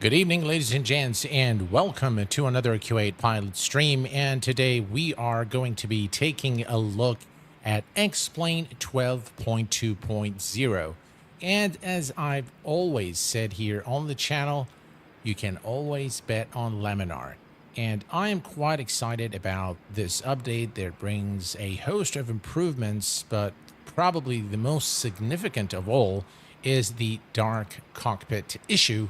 Good evening, ladies and gents, and welcome to another Q8 Pilot stream. And today we are going to be taking a look at Explain 12.2.0. And as I've always said here on the channel, you can always bet on Laminar. And I am quite excited about this update that brings a host of improvements, but probably the most significant of all is the dark cockpit issue,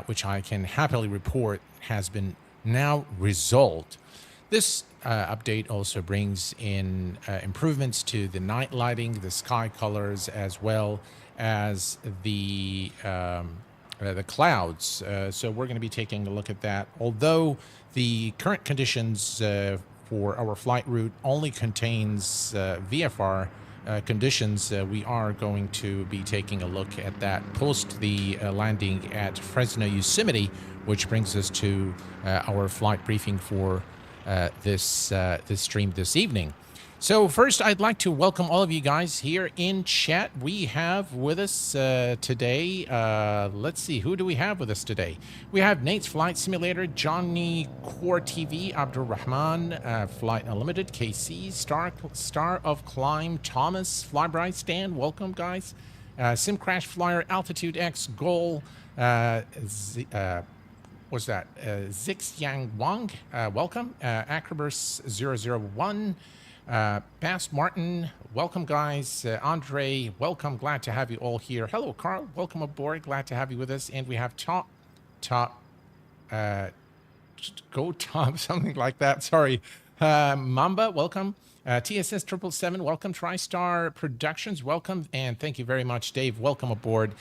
which I can happily report has been now resolved. This update also brings in improvements to the night lighting, the sky colors, as well as the clouds. So we're going to be taking a look at that. Although the current conditions for our flight route only contains VFR conditions, we are going to be taking a look at that post the landing at Fresno Yosemite, which brings us to our flight briefing for this stream this evening. So first, I'd like to welcome all of you guys here in chat. We have with us today, let's see, who do we have with us today? We have Nate's Flight Simulator, Johnny Core TV, Abdul Rahman, Flight Unlimited, KC, Star of Climb, Thomas, Flybright, Stan, welcome guys. Sim Crash Flyer, Altitude X, Goal, what's that? Zixyang Wang, welcome. Acrobus 001. Bass Martin, welcome guys. Andre, welcome. Glad to have you all here. Hello, Carl. Welcome aboard. Glad to have you with us. And we have Top, Go Top, something like that. Sorry. Mamba, welcome. TSS 777, welcome. TriStar Productions, welcome. And thank you very much, Dave. Welcome aboard.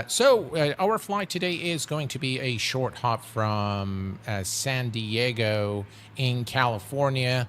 So our flight today is going to be a short hop from San Diego in California.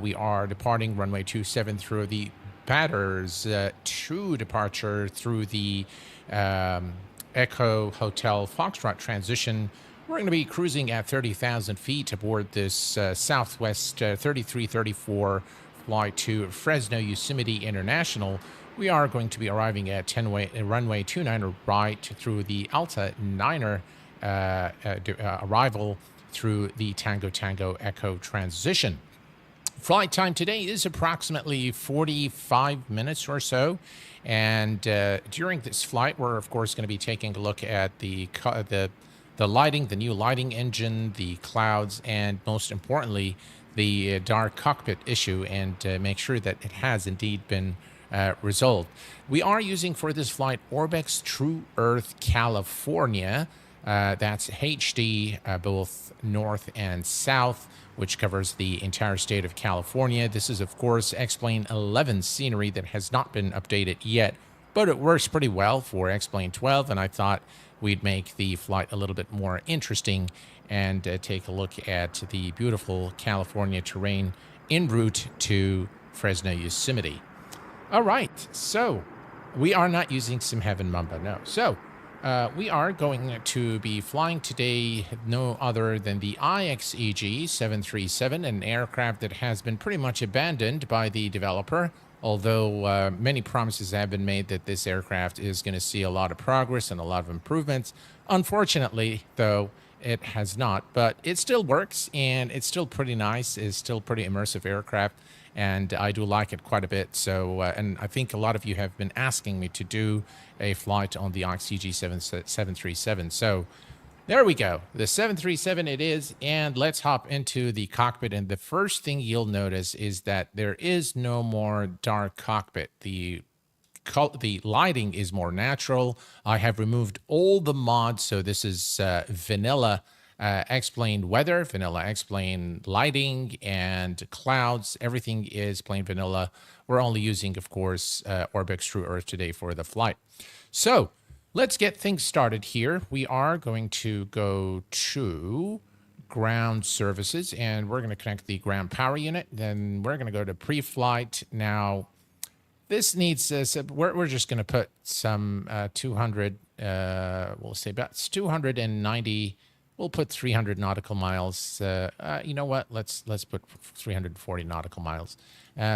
We are departing runway 27 through the Batters to departure through the Echo Hotel Foxtrot transition. We're going to be cruising at 30,000 feet aboard this Southwest 3334 flight to Fresno Yosemite International. We are going to be arriving at runway 29 right through the Alta Niner arrival through the Tango Tango Echo transition. Flight time today is approximately 45 minutes or so, and during this flight, we're of course going to be taking a look at the lighting, the new lighting engine, the clouds, and most importantly, the dark cockpit issue, and make sure that it has indeed been resolved. We are using for this flight Orbex True Earth California. That's HD, both north and south, which covers the entire state of California. This is, of course, X-Plane 11 scenery that has not been updated yet, but it works pretty well for X-Plane 12, and I thought we'd make the flight a little bit more interesting and take a look at the beautiful California terrain en route to Fresno Yosemite. All right, so we are not using Sim Heaven Mamba, no. So we are going to be flying today no other than the IXEG 737, an aircraft that has been pretty much abandoned by the developer, although many promises have been made that this aircraft is going to see a lot of progress and a lot of improvements. Unfortunately, though, it has not, but it still works, and it's still pretty nice. It's still pretty immersive aircraft, and I do like it quite a bit. So, and I think a lot of you have been asking me to do a flight on the IXEG 737. So there we go. The 737 it is, and let's hop into the cockpit. And the first thing you'll notice is that there is no more dark cockpit. The lighting is more natural. I have removed all the mods, so this is vanilla X-Plane weather, vanilla X-Plane lighting, and clouds. Everything is plain vanilla. We're only using, of course, Orbex True Earth today for the flight. So let's get things started here. We are going to go to ground services, and we're going to connect the ground power unit. Then we're going to go to pre-flight. Now, this needs, we're just going to put some 200, we'll say about 290. We'll put 300 nautical miles. You know what? Let's put 340 nautical miles.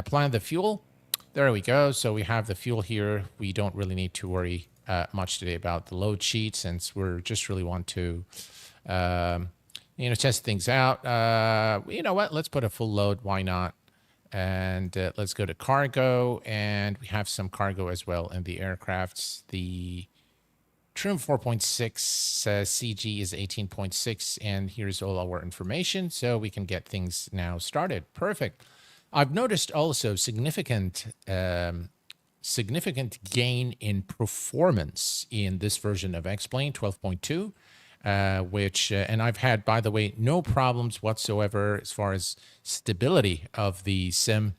Plan the fuel. There we go. So we have the fuel here. We don't really need to worry much today about the load sheet, since we're just really want to, test things out. You know what? Let's put a full load. Why not? And let's go to cargo, and we have some cargo as well in the aircrafts. The trim 4.6 CG is 18.6, and here's all our information, so we can get things now started. Perfect. I've noticed also significant gain in performance in this version of X-Plane 12.2. And I've had, by the way, no problems whatsoever as far as stability of the sim.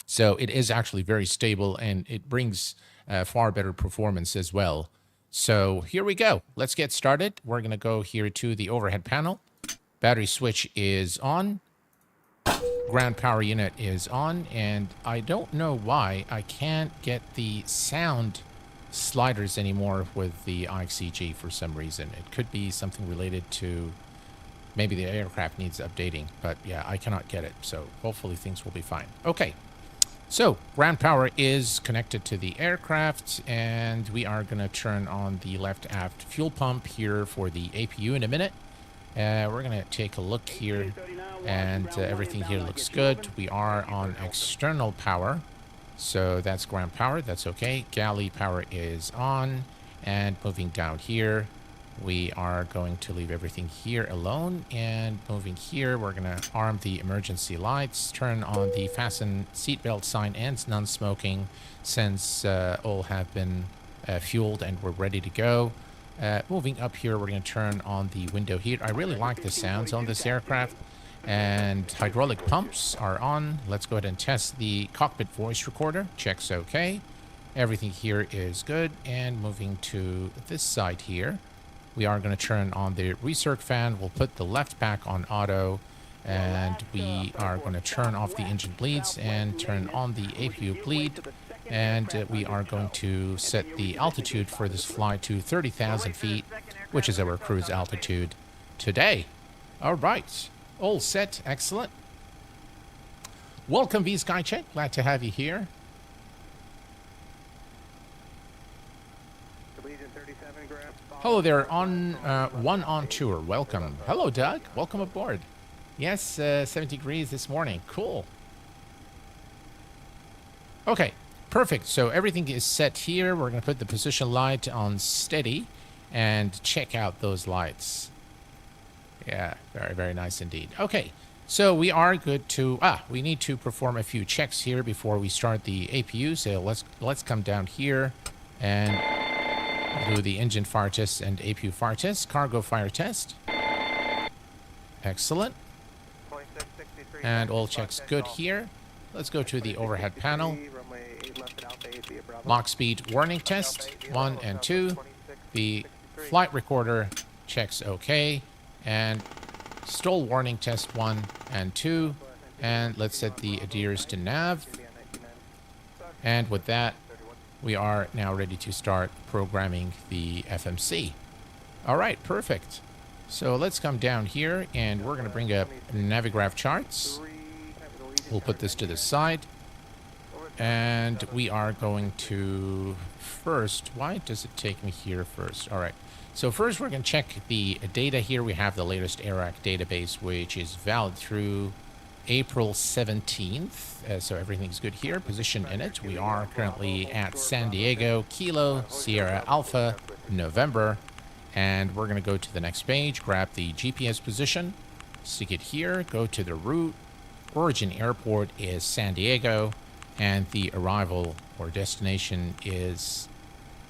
So it is actually very stable, and it brings far better performance as well. So here we go. Let's get started. We're going to go here to the overhead panel. Battery switch is on. Ground power unit is on. And I don't know why I can't get the sound sliders anymore with the IXEG for some reason. It could be something related to maybe the aircraft needs updating, but yeah, I cannot get it, so hopefully things will be fine. Okay, so ground power is connected to the aircraft, and we are going to turn on the left aft fuel pump here for the APU in a minute. We're going to take a look here, and everything here looks good. We are on external power. So that's ground power, that's okay. Galley power is on, and moving down here, we are going to leave everything here alone, and moving here, we're going to arm the emergency lights, turn on the fasten seatbelt sign and non-smoking, since all have been fueled and we're ready to go. Moving up here, we're going to turn on the window heat. I really like the sounds on this aircraft. And hydraulic pumps are on. Let's go ahead and test the cockpit voice recorder. Checks okay. Everything here is good. And moving to this side here, we are going to turn on the recirc fan. We'll put the left pack on auto, and we are going to turn off the engine bleeds and turn on the APU bleed. And we are going to set the altitude for this flight to 30,000 feet, which is our cruise altitude today. All right. All set. Excellent. Welcome, VSkyCheck. Glad to have you here. Hello there, on one on tour. Welcome. Hello, Doug. Welcome aboard. Yes, 70 degrees this morning. Cool. Okay, perfect. So everything is set here. We're going to put the position light on steady and check out those lights. Yeah, very, very nice indeed. Okay, so we are good to... we need to perform a few checks here before we start the APU. So let's come down here and do the engine fire test and APU fire test. Cargo fire test. Excellent. And all checks good here. Let's go to the overhead panel. Lock speed warning test, 1 and 2. The flight recorder checks okay. And stall warning test 1 and 2. And let's set the adheres to nav. And with that, we are now ready to start programming the FMC. All right, perfect. So let's come down here, and we're going to bring up Navigraph charts. We'll put this to the side. And we are going to first... Why does it take me here first? All right. So first, we're going to check the data here. We have the latest AIRAC database, which is valid through April 17th. So everything's good here. Position in it. We are currently at San Diego, Kilo, Sierra Alpha, November. And we're going to go to the next page, grab the GPS position, stick it here, go to the route. Origin airport is San Diego, and the arrival or destination is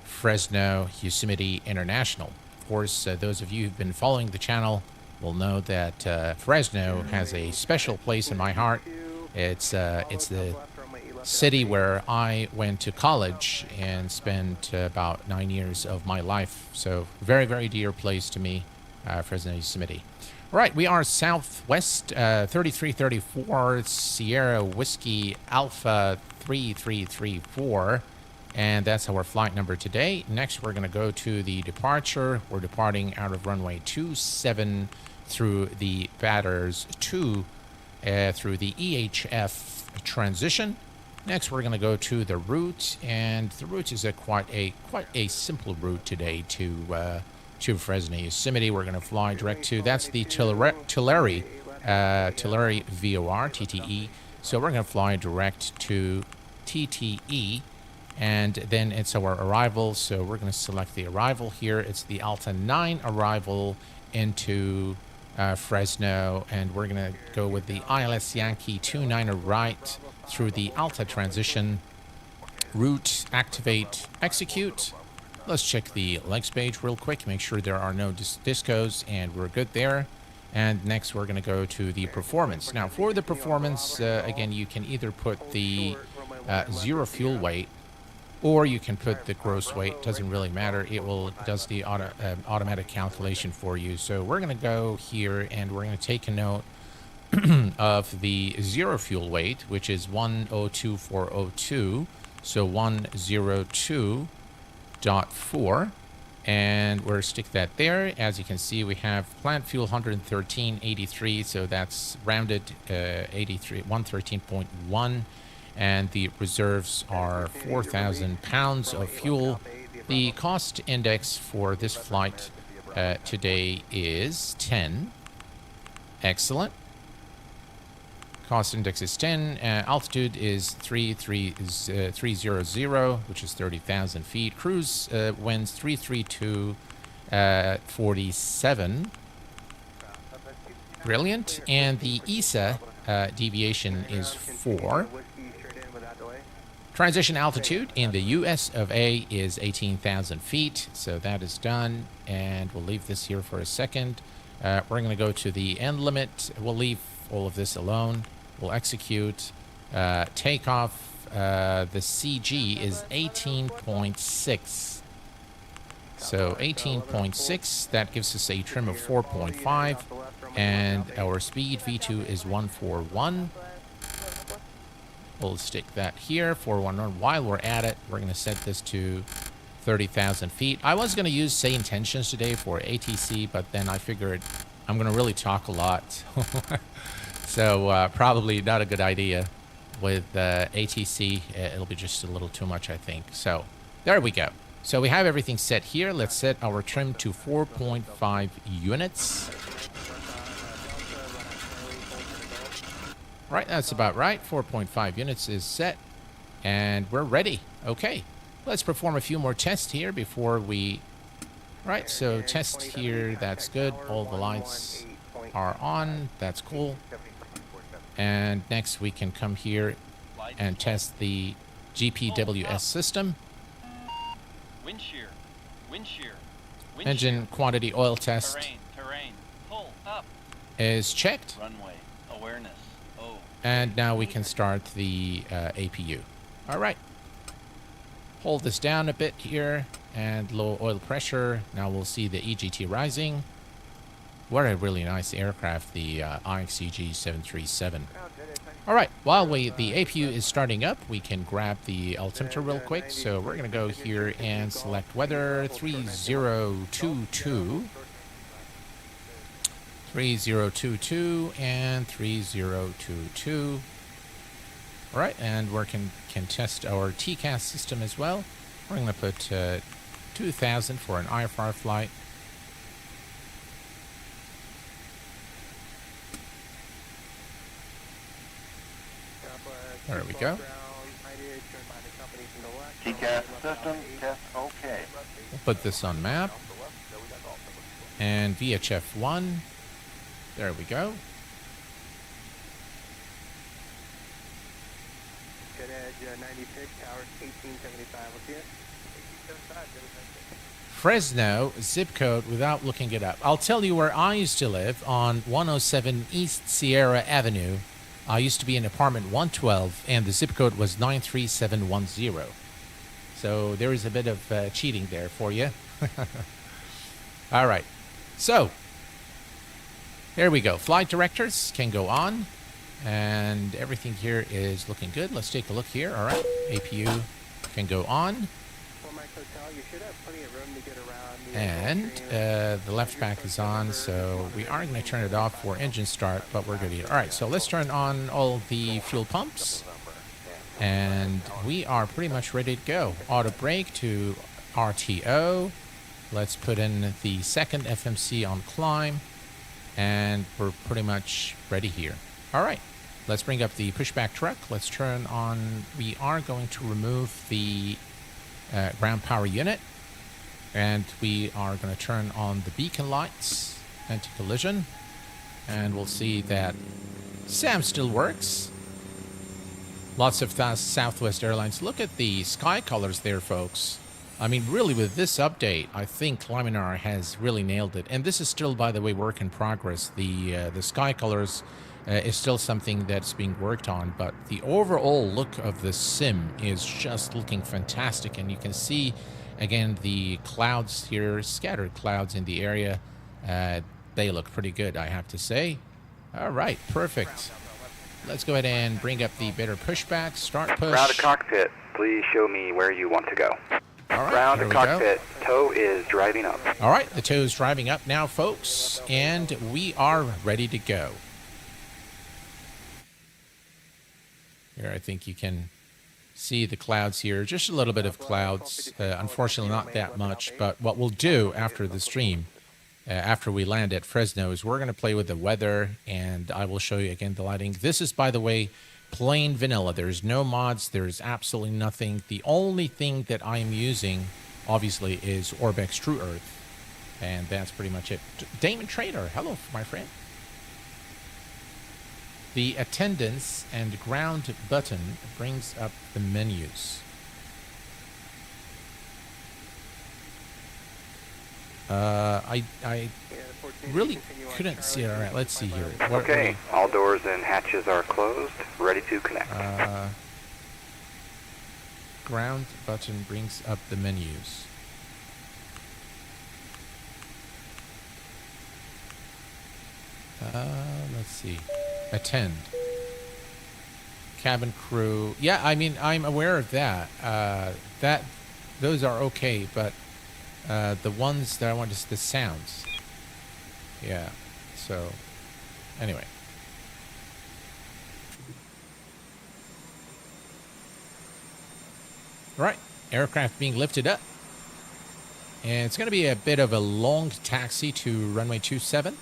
Fresno Yosemite International. Of course, those of you who've been following the channel will know that Fresno has a special place in my heart. It's the city where I went to college and spent about 9 years of my life. So very, very dear place to me, Fresno Yosemite. All right, we are southwest, 3334 Sierra Whiskey Alpha 3334. And that's our flight number today. Next, we're going to go to the departure. We're departing out of runway 27 through the Batters 2 through the EHF transition. Next, we're going to go to the route, and the route is quite a simple route today to Fresno Yosemite. We're going to fly direct to, that's the Tulare VOR, TTE. So we're going to fly direct to TTE, and then it's our arrival. So we're going to select the arrival here. It's the Alta 9 arrival into Fresno, and we're going to go with the ILS Yankee 29 right through the Alta transition. Route, activate, execute. Let's check the legs page real quick, make sure there are no discos, and we're good there. And next we're going to go to the performance. Now for the performance, again, you can either put the zero fuel weight, or you can put the gross weight. Doesn't really matter. It does the automatic calculation for you. So we're going to go here, and we're going to take a note of the zero fuel weight, which is 102402. So 102.4, and we'll stick that there. As you can see, we have plant fuel 113.83, so that's rounded 113.1, and the reserves are 4,000 pounds of fuel. The cost index for this flight today is 10. Excellent. Cost index is 10. Altitude is 300, which is 30,000 feet. Cruise winds 332, 47. Brilliant. And the ESA deviation is 4. Transition altitude in the US of A is 18,000 feet. So that is done. And we'll leave this here for a second. We're going to go to the end limit. We'll leave all of this alone. We'll execute. Takeoff. The CG is 18.6. So 18.6, that gives us a trim of 4.5. And our speed V2 is 141. We'll stick that here, 411. While we're at it, we're going to set this to 30,000 feet. I was going to use say intentions today for ATC, but then I figured I'm going to really talk a lot. So probably not a good idea with ATC. It'll be just a little too much, I think. So there we go. So we have everything set here. Let's set our trim to 4.5 units. Right, that's about right. 4.5 units is set, and we're ready. Okay, let's perform a few more tests here before we... Right, so test here, that's good. All the lights are on. That's cool. And next we can come here and test the GPWS system. Wind shear. Engine quantity oil test Terrain. Pull up. is checked. Runway. Awareness. Oh. And now we can start the APU. All right. Hold this down a bit here, and low oil pressure. Now we'll see the EGT rising. What a really nice aircraft, the IXEG 737. All right, while the APU is starting up, we can grab the altimeter real quick. So we're going to go here and select weather 3022. 3022 and 3022. All right, and we can test our TCAS system as well. We're going to put 2,000 for an IFR flight. There we go. TCAS system, test okay. We'll put this on map. And VHF 1. There we go. Good edge, 96, hours 1875. We'll see it. 1875. Fresno zip code without looking it up. I'll tell you where I used to live on 107 East Sierra Avenue. I used to be in apartment 112, and the zip code was 93710. So there is a bit of cheating there for you. All right. So there we go. Flight directors can go on, and everything here is looking good. Let's take a look here. All right. APU can go on. And the left back is on, so we are going to turn it off for engine start, but we're good here. All right, so let's turn on all the fuel pumps. And we are pretty much ready to go. Auto brake to RTO. Let's put in the second FMC on climb. And we're pretty much ready here. All right. Let's bring up the pushback truck. Let's turn on. We are going to remove the ground power unit. And we are going to turn on the beacon lights, anti-collision. And we'll see that SAM still works. Lots of Southwest Airlines. Look at the sky colors there, folks. I mean, really, with this update, I think Laminar has really nailed it. And this is still, by the way, work in progress. The sky colors is still something that's being worked on. But the overall look of the sim is just looking fantastic. And you can see, again, the clouds here, scattered clouds in the area. They look pretty good, I have to say. All right, perfect. Let's go ahead and bring up the better pushback. Start push. Ground to cockpit. Please show me where you want to go. All right, Ground to here we go. cockpit. Tow is driving up. All right, the tow is driving up now, folks, and we are ready to go. Here, I think you can see the clouds here. Just a little bit of clouds. Unfortunately, not that much. But what we'll do after the stream, after we land at Fresno, is we're going to play with the weather, and I will show you again the lighting. This is, by the way, plain vanilla. There's no mods. There's absolutely nothing. The only thing that I'm using, obviously, is Orbex True Earth, and that's pretty much it. Damon Trader, hello, my friend. The attendance and ground button brings up the menus. I really couldn't see it. All right, let's see here. Okay, all doors and hatches are closed. Ready to connect. Ground button brings up the menus. Let's see. Attend. Cabin crew. Yeah, I mean, I'm aware of that. Those are okay, but the ones that I want is the sounds. Yeah. So, anyway. Right. Aircraft being lifted up. And it's going to be a bit of a long taxi to runway 27.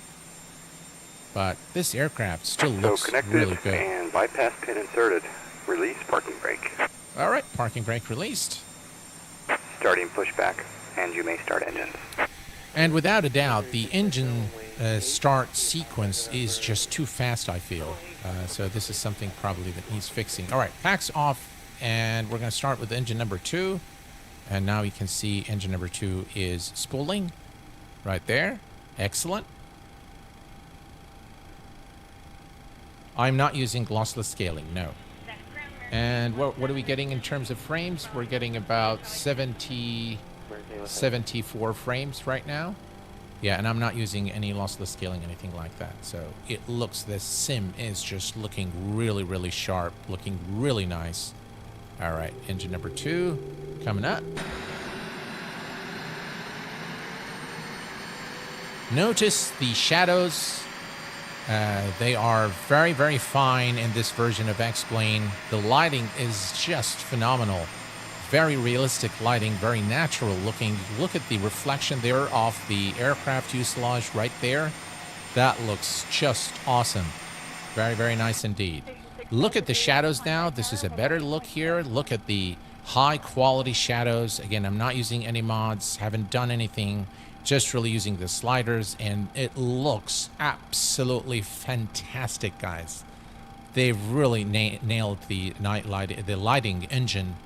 But this aircraft still looks really good. And bypass pin inserted. Release parking brake. All right, parking brake released. Starting pushback, and you may start engines. And without a doubt, the engine start sequence is just too fast, I feel. So this is something probably that needs fixing. All right, packs off, and we're going to start with engine number 2. And now you can see engine number 2 is spooling right there. Excellent. I'm not using lossless scaling, no. And what are we getting in terms of frames? We're getting about 74 frames right now. Yeah, and I'm not using any lossless scaling, anything like that. So it looks, this sim is just looking really, really sharp, looking really nice. All right, engine number 2 coming up. Notice the shadows. They are very, very fine in this version of X-Plane. The lighting is just phenomenal. Very realistic lighting, very natural looking. Look at the reflection there off the aircraft fuselage right there. That looks just awesome. Very, very nice indeed. Look at the shadows now. This is a better look here. Look at the high quality shadows. Again, I'm not using any mods, haven't done anything. Just really using the sliders, and it looks absolutely fantastic, guys. They've really nailed the night light, the lighting engine,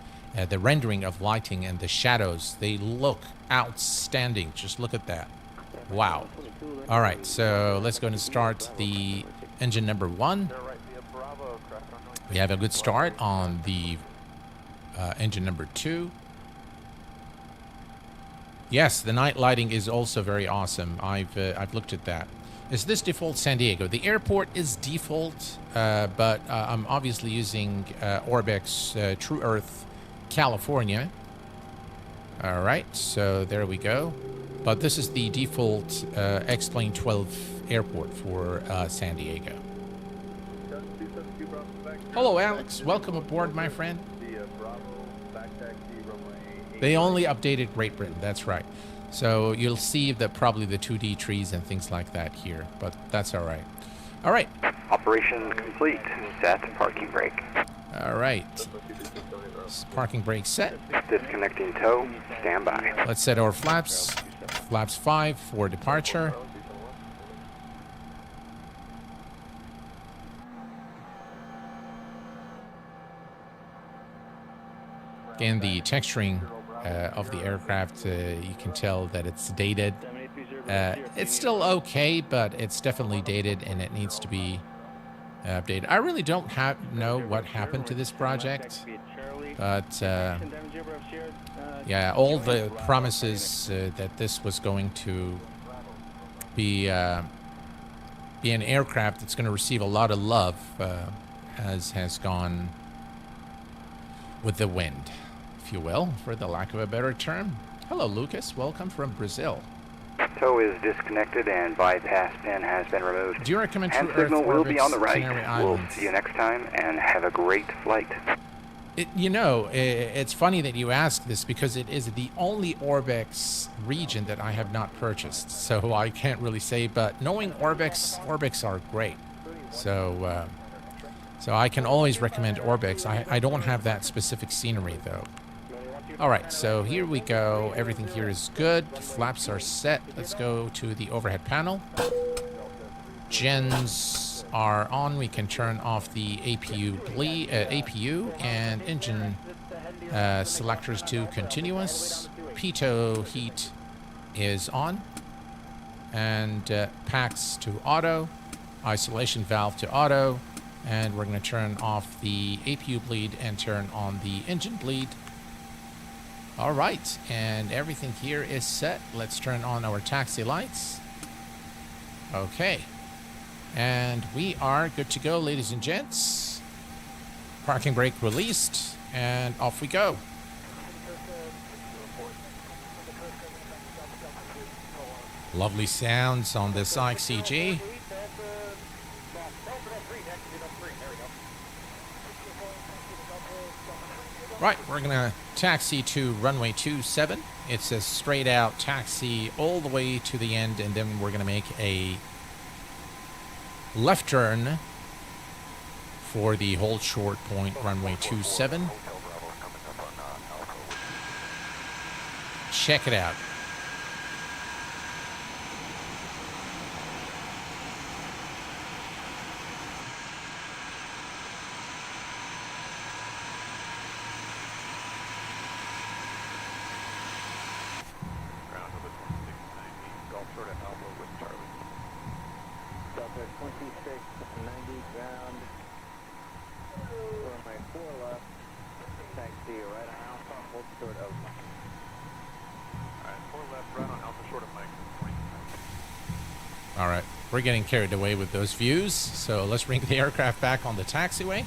the rendering of lighting and the shadows. They look outstanding. Just look at that. Wow. All right, so let's go and start the engine number 1. We have a good start on the engine number 2. Yes, the night lighting is also very awesome. I've looked at that. Is this default San Diego? The airport is default, but I'm obviously using Orbex True Earth California. All right, so there we go. But this is the default X-Plane 12 airport for San Diego. Hello, Alex. Welcome aboard, my friend. They only updated Great Britain. That's right. So you'll see that probably the 2D trees and things like that here, but that's all right. All right. Operation complete. Set parking brake. All right. Parking brake set. Disconnecting tow. Stand by. Let's set our flaps. Flaps 5 for departure. Again, the texturing of the aircraft, you can tell that it's dated. It's still okay, but it's definitely dated and it needs to be updated. I really don't know what happened to this project, but yeah, all the promises that this was going to be an aircraft that's going to receive a lot of love has gone with the wind, if you will, for the lack of a better term. Hello, Lucas. Welcome from Brazil. Tow is disconnected and bypass pin has been removed. Do you recommend Hand True Earth signal will be orbits, on the right. Canary We'll Islands? see you next time and have a great flight. It's funny that you ask this because it is the only Orbex region that I have not purchased. So I can't really say, but knowing Orbex are great. So I can always recommend Orbex. I don't have that specific scenery though. All right, so here we go. Everything here is good. Flaps are set. Let's go to the overhead panel. Gens are on. We can turn off the APU and engine selectors to continuous. Pitot heat is on. And packs to auto. Isolation valve to auto. And we're going to turn off the APU bleed and turn on the engine bleed. All right, and everything here is set. Let's turn on our taxi lights. Okay. And we are good to go, ladies and gents. Parking brake released, and off we go. Lovely sounds on this IXEG. Right, we're going to taxi to runway 27. It's a straight out taxi all the way to the end, and then we're going to make a left turn for the hold short point runway 27. Check it out. All right, we're getting carried away with those views, so let's bring the aircraft back on the taxiway.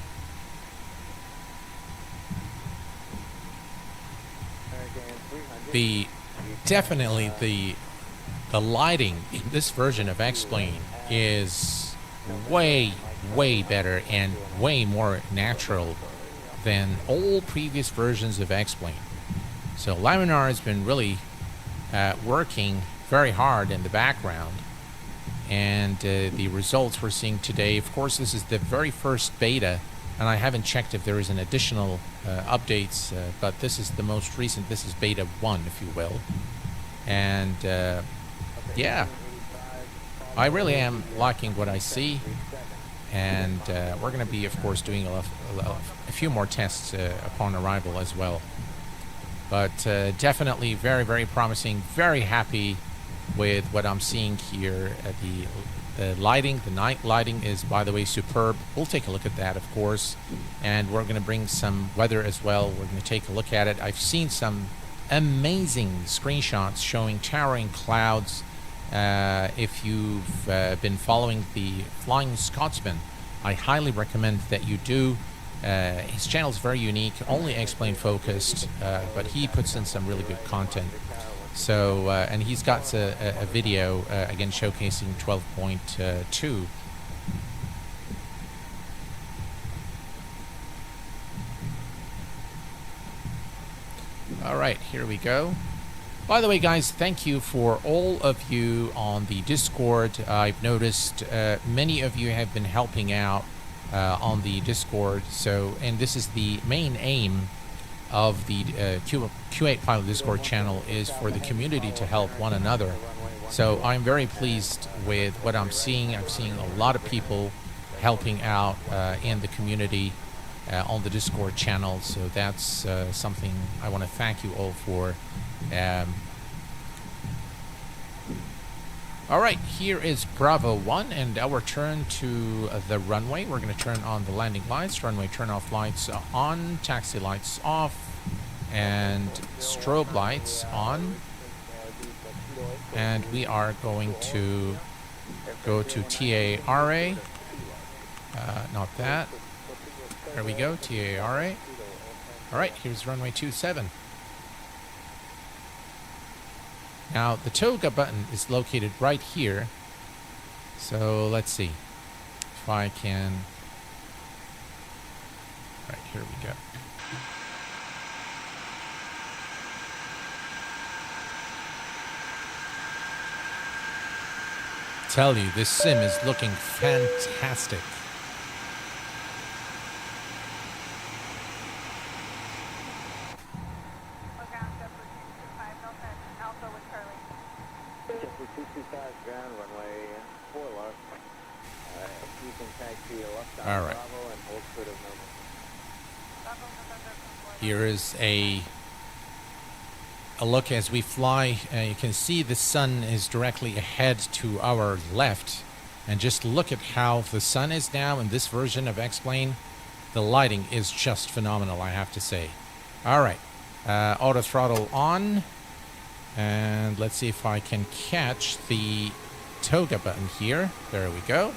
Definitely the lighting in this version of X-Plane is way better and way more natural than all previous versions of X-Plane. So Laminar has been really working very hard in the background, and the results we're seeing today, of course this is the very first beta, and I haven't checked if there is an additional updates, but this is the most recent. This is beta 1, if you will. And yeah, I really am liking what I see, and we're going to be, of course, doing a few more tests upon arrival as well. But definitely very promising. Very happy with what I'm seeing here. The lighting, the night lighting is, by the way, superb. We'll take a look at that, of course, and we're going to bring some weather as well. We're going to take a look at it. I've seen some amazing screenshots showing towering clouds. If you've been following the Flying Scotsman, I highly recommend that you do. His channel is very unique, only X-Plane focused, but he puts in some really good content. So, and he's got a video, again, showcasing 12.2. All right, here we go. By the way, guys, thank you for all of you on the Discord. I've noticed many of you have been helping out on the Discord. So, and this is the main aim of the Q8 Pilot Discord channel, is for the community to help one another. So I'm very pleased with what I'm seeing. I'm seeing a lot of people helping out in the community on the Discord channel. So that's something I want to thank you all for. All right, here is Bravo 1 and our turn to the runway. We're going to turn on the landing lights, runway turn-off lights on, taxi lights off, and strobe lights on. And we are going to go to TARA. Not that. There we go, TARA. All right, here's runway 27. Now, the toga button is located right here. So let's see if I can. Right, here we go. Tell you, this sim is looking fantastic. All right. Here is a look as we fly. You can see the sun is directly ahead to our left. And just look at how the sun is now in this version of X-Plane. The lighting is just phenomenal, I have to say. All right. Auto throttle on. And let's see if I can catch the toga button here. There we go.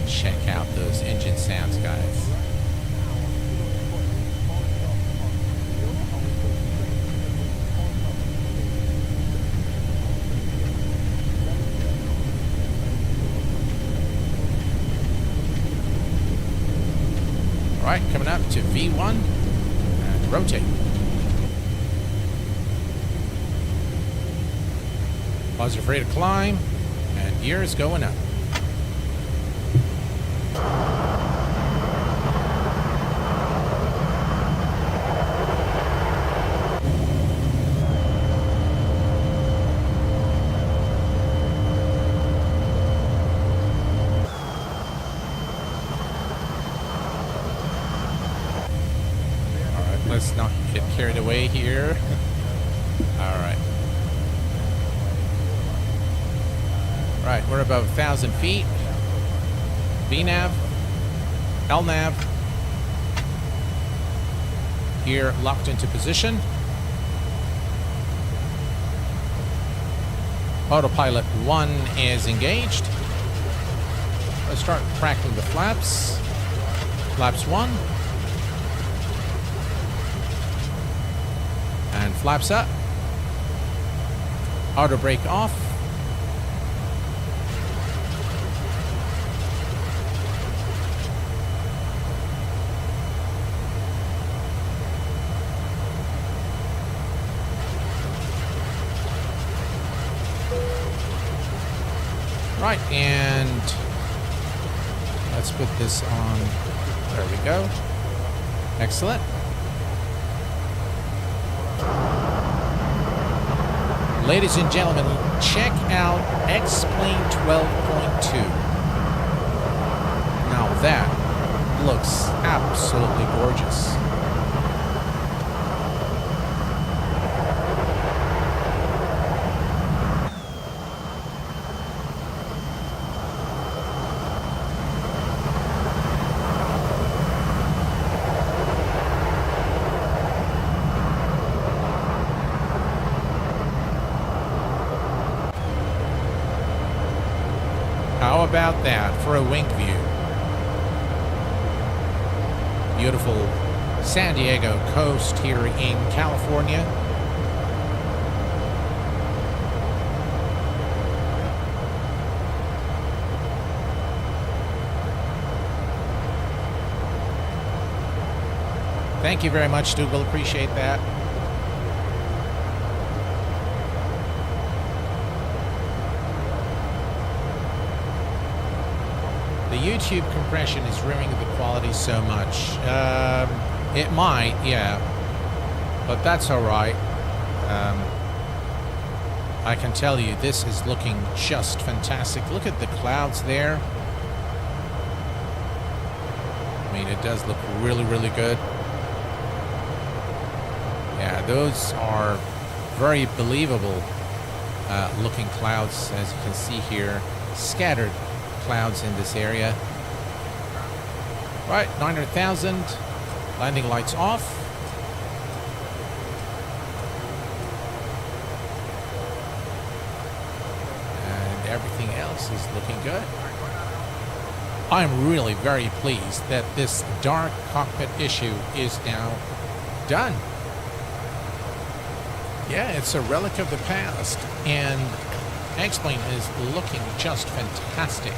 Check out those engine sounds, guys. All right, coming up to V1 and rotate. Positive rate of climb and gears going up. Let's not get carried away here. All right. Right, we're above 1,000 feet. VNav, LNav. Here, locked into position. Autopilot 1 is engaged. Let's start cracking the flaps. Flaps 1. And flaps up. Auto brake off. Right, and let's put this on. There we go. Excellent. Ladies and gentlemen, check out X-Plane 12.2. Now that looks absolutely gorgeous. How about that for a wing view? Beautiful San Diego coast here in California. Thank you very much, Dougal. Appreciate that. The YouTube compression is ruining the quality so much. It might, yeah. But that's all right. I can tell you, this is looking just fantastic. Look at the clouds there. I mean, it does look really, really good. Yeah, those are very believable looking clouds, as you can see here. Scattered clouds in this area. Right, 900,000. Landing lights off. And everything else is looking good. I'm really very pleased that this dark cockpit issue is now done. Yeah, it's a relic of the past, and X-Plane is looking just fantastic.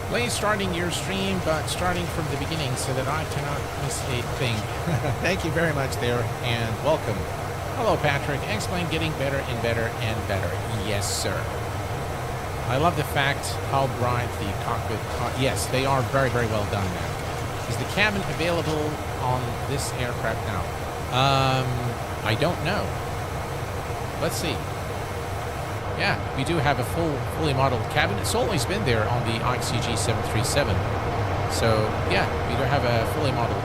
Please starting your stream, but starting from the beginning so that I cannot miss a thing. Thank you very much there, and welcome. Hello, Patrick. X-Plane getting better and better and better. Yes, sir. I love the fact how bright the cockpit... yes, they are very, very well done now. Is the cabin available on this aircraft now? I don't know. Let's see. Yeah, we do have a fully modeled cabin. It's always been there on the IXEG 737. So, yeah, we do have a fully modeled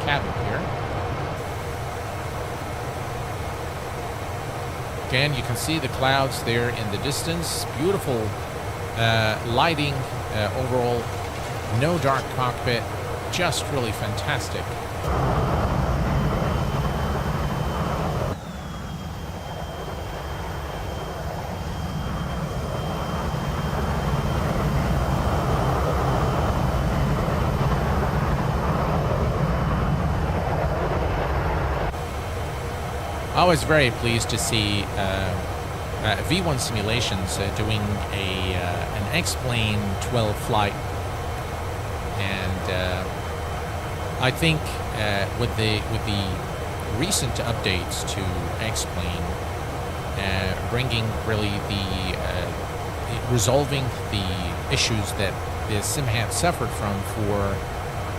cabin here. Again, you can see the clouds there in the distance. Beautiful lighting overall. No dark cockpit. Just really fantastic. I was very pleased to see V1 Simulations doing an X-Plane 12 flight, and I think with the recent updates to X-Plane, bringing really the resolving the issues that the sim had suffered from for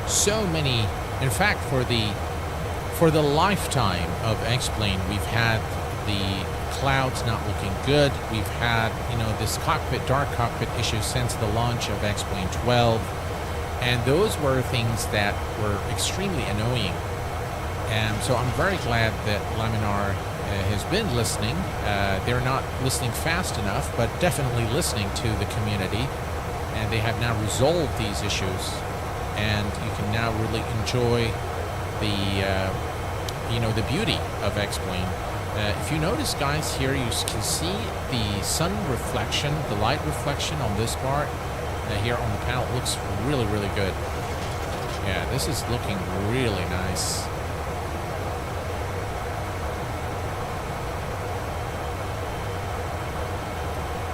so many. In fact, for the lifetime of X-Plane, we've had the clouds not looking good. We've had, this dark cockpit issue since the launch of X-Plane 12. And those were things that were extremely annoying. And so I'm very glad that Laminar has been listening. They're not listening fast enough, but definitely listening to the community. And they have now resolved these issues. And you can now really enjoy the beauty of X-Plane. If you notice, guys, here you can see the sun reflection, the light reflection on this part here on the panel. It looks really, really good. Yeah, this is looking really nice.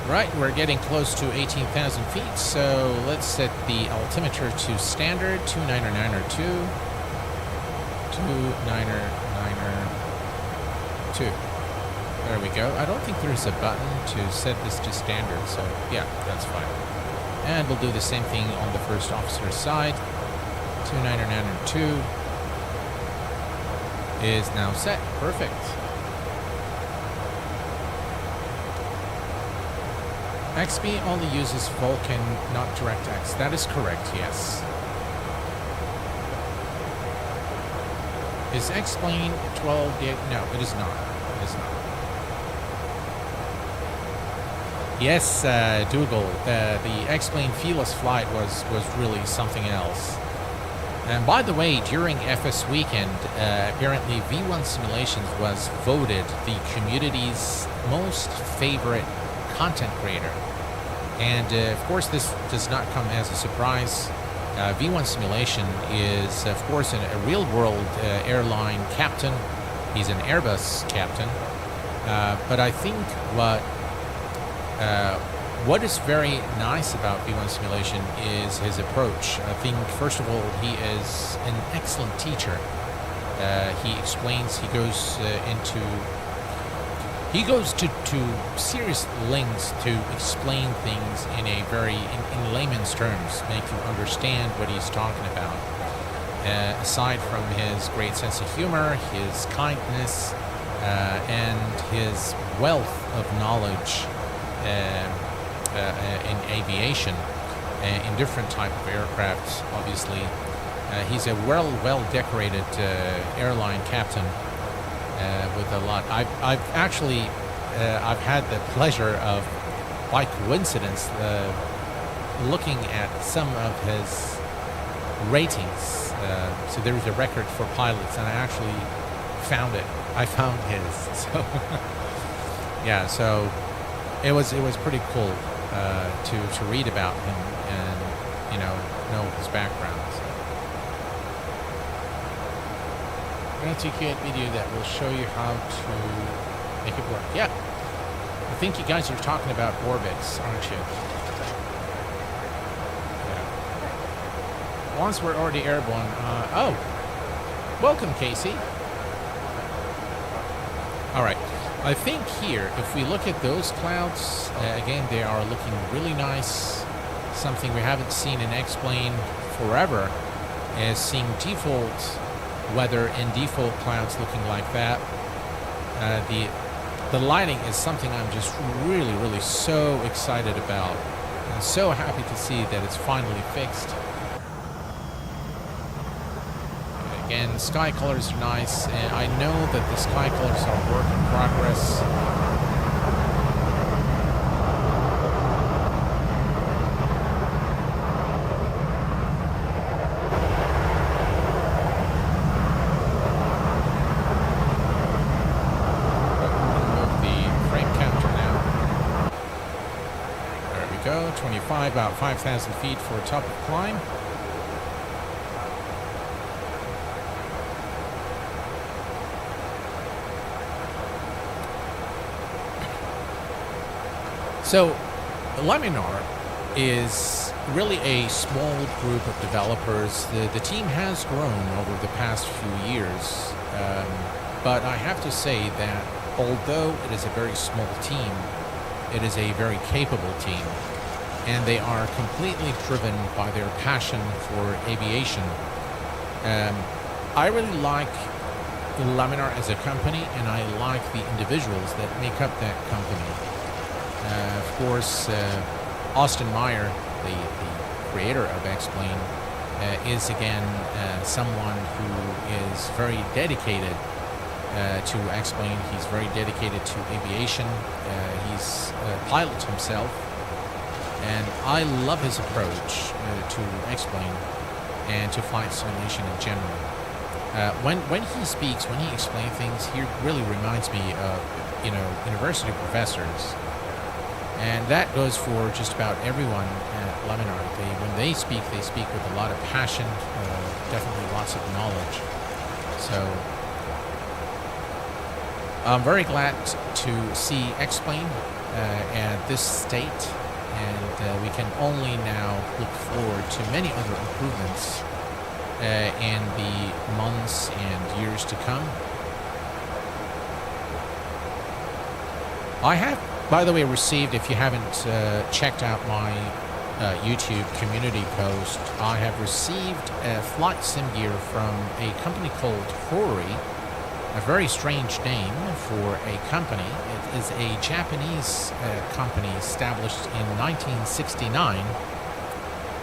Right, we're getting close to 18,000 feet, so let's set the altimeter to standard, 29902. 29902. There we go. I don't think there's a button to set this to standard, so yeah, that's fine. And we'll do the same thing on the first officer's side. 29902 is now set. Perfect. XP only uses Vulkan, not DirectX. That is correct, yes. Is X-Plane 12 gig? No, it is not. It is not. Yes, Dougal, the X-Plane Fearless flight was really something else. And by the way, during FS weekend, apparently V1 Simulations was voted the community's most favorite content creator. And of course, this does not come as a surprise. V1 Simulation is, of course, a real-world airline captain. He's an Airbus captain. But I think what is very nice about V1 simulation is his approach. I think, first of all, he is an excellent teacher. He explains, he goes to serious lengths to explain things in a in layman's terms, make you understand what he's talking about. Aside from his great sense of humor, his kindness, and his wealth of knowledge in aviation, in different type of aircrafts, obviously. He's a well decorated airline captain with a lot. I've actually I've had the pleasure of, by coincidence, looking at some of his ratings. So there's a record for pilots, and I actually found it. I found his. So yeah, so it was pretty cool to read about him and know his background. So I'm going to take you a video that will show you how to make it work. Yeah, I think you guys are talking about orbits, aren't you? Yeah. Once we're already airborne. Oh, welcome, Casey. All right. I think here, if we look at those clouds, again, they are looking really nice. Something we haven't seen in X-Plane forever is seeing default weather and default clouds looking like that. The lighting is something I'm just really so excited about. I'm so happy to see that it's finally fixed. Again, the sky colors are nice, and I know that the sky colors are a work in progress. Remove the frame counter now. There we go, 25, about 5,000 feet for a top of climb. So, Laminar is really a small group of developers. The team has grown over the past few years, but I have to say that although it is a very small team, it is a very capable team, and they are completely driven by their passion for aviation. I really like Laminar as a company, and I like the individuals that make up that company. Of course, Austin Meyer, the creator of X-Plane, is again someone who is very dedicated to X-Plane. He's very dedicated to aviation. He's a pilot himself, and I love his approach to X-Plane and to flight simulation in general. When he speaks, when he explains things, he really reminds me of university professors. And that goes for just about everyone at Laminar. When they speak with a lot of passion, definitely lots of knowledge. So I'm very glad to see X-Plane at this state, and we can only now look forward to many other improvements in the months and years to come. I have, by the way, received, if you haven't checked out my YouTube community post, I have received a flight sim gear from a company called Hori, a very strange name for a company. It is a Japanese company established in 1969,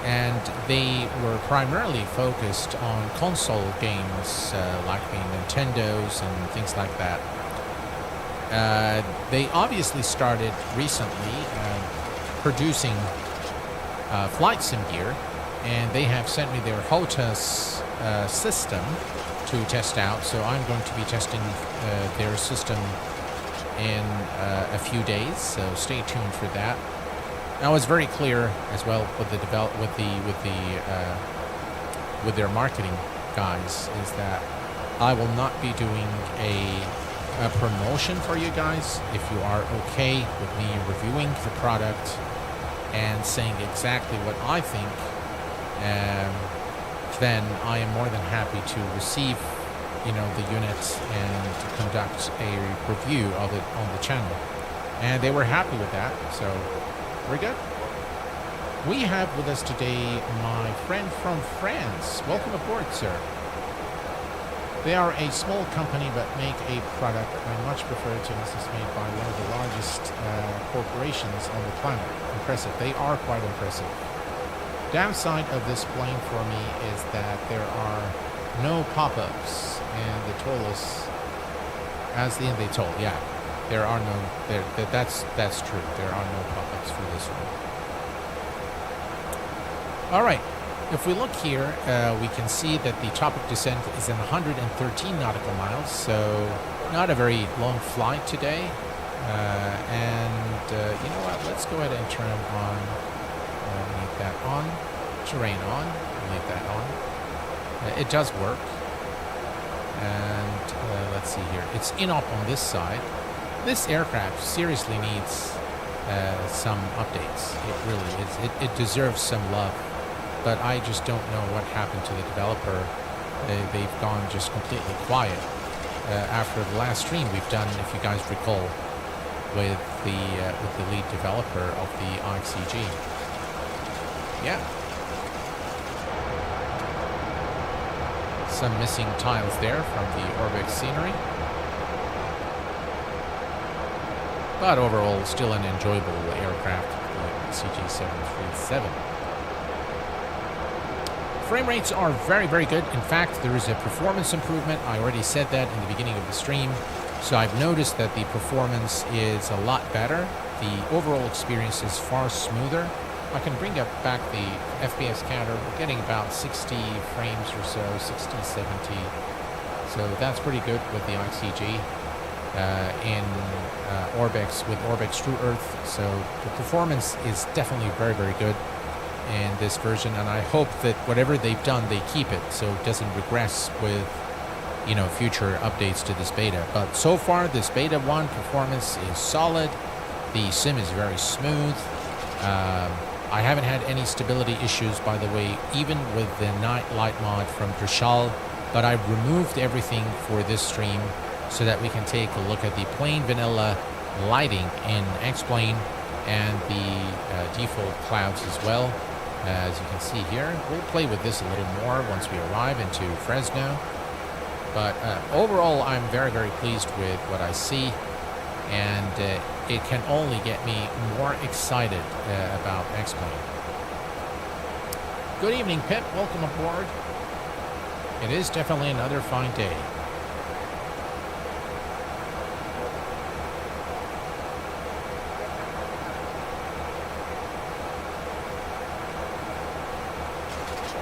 and they were primarily focused on console games like the Nintendos and things like that. They obviously started recently producing flight sim gear, and they have sent me their HOTAS system to test out, so I'm going to be testing their system in a few days, so stay tuned for that. Now, it's very clear as well with the with their marketing guys is that I will not be doing a promotion for you guys. If you are okay with me reviewing the product and saying exactly what I think, then I am more than happy to receive, you know, the unit and conduct a review of it on the channel. And they were happy with that, so we're good. We have with us today my friend from France. Welcome aboard, sir. They are a small company but make a product I much prefer to this made by one of the largest corporations on the planet. Impressive. They are quite impressive. Downside of this plane for me is that there are no pop-ups, and they told us, they told, yeah, there are no, that's true. There are no pop-ups for this one. All right. If we look here, we can see that the top of descent is in 113 nautical miles, so not a very long flight today. You know what? Let's go ahead and turn on. Leave that on. Terrain on. Leave that on. It does work. And let's see here. It's in-op on this side. This aircraft seriously needs some updates. It really is. It deserves some love. But I just don't know what happened to the developer. They've gone just completely quiet after the last stream we've done, if you guys recall, with the lead developer of the IXEG. Yeah. Some missing tiles there from the Orbix scenery. But overall, still an enjoyable aircraft, the IXEG 737. Frame rates are very, very good. In fact, there is a performance improvement. I already said that in the beginning of the stream. So I've noticed that the performance is a lot better. The overall experience is far smoother. I can bring back the FPS counter. We're getting about 60 frames or so, 60, 70. So that's pretty good with the IXEG in Orbix, with Orbix True Earth. So the performance is definitely very, very good in this version, and I hope that whatever they've done, they keep it so it doesn't regress with, you know, future updates to this beta. But so far, this beta 1 performance is solid. The sim is very smooth. I haven't had any stability issues, by the way, even with the night light mod from Drishal, but I've removed everything for this stream so that we can take a look at the plain vanilla lighting in X-Plane and the default clouds as well. As you can see here, we'll play with this a little more once we arrive into Fresno. But overall, I'm very, very pleased with what I see, and it can only get me more excited about X-Plane. Good evening, Pip. Welcome aboard. It is definitely another fine day.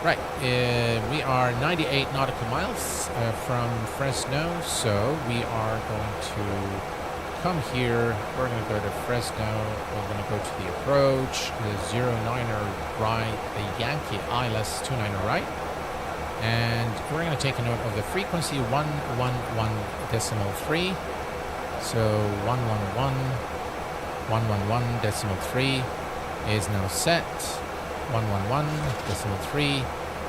Right, we are 98 nautical miles from Fresno, so we are going to come here. We're going to go to Fresno. We're going to go to the approach, the 09er right, the Yankee ILS 29er right, and we're going to take a note of the frequency 111.3. So 111.3 is now set. 111.3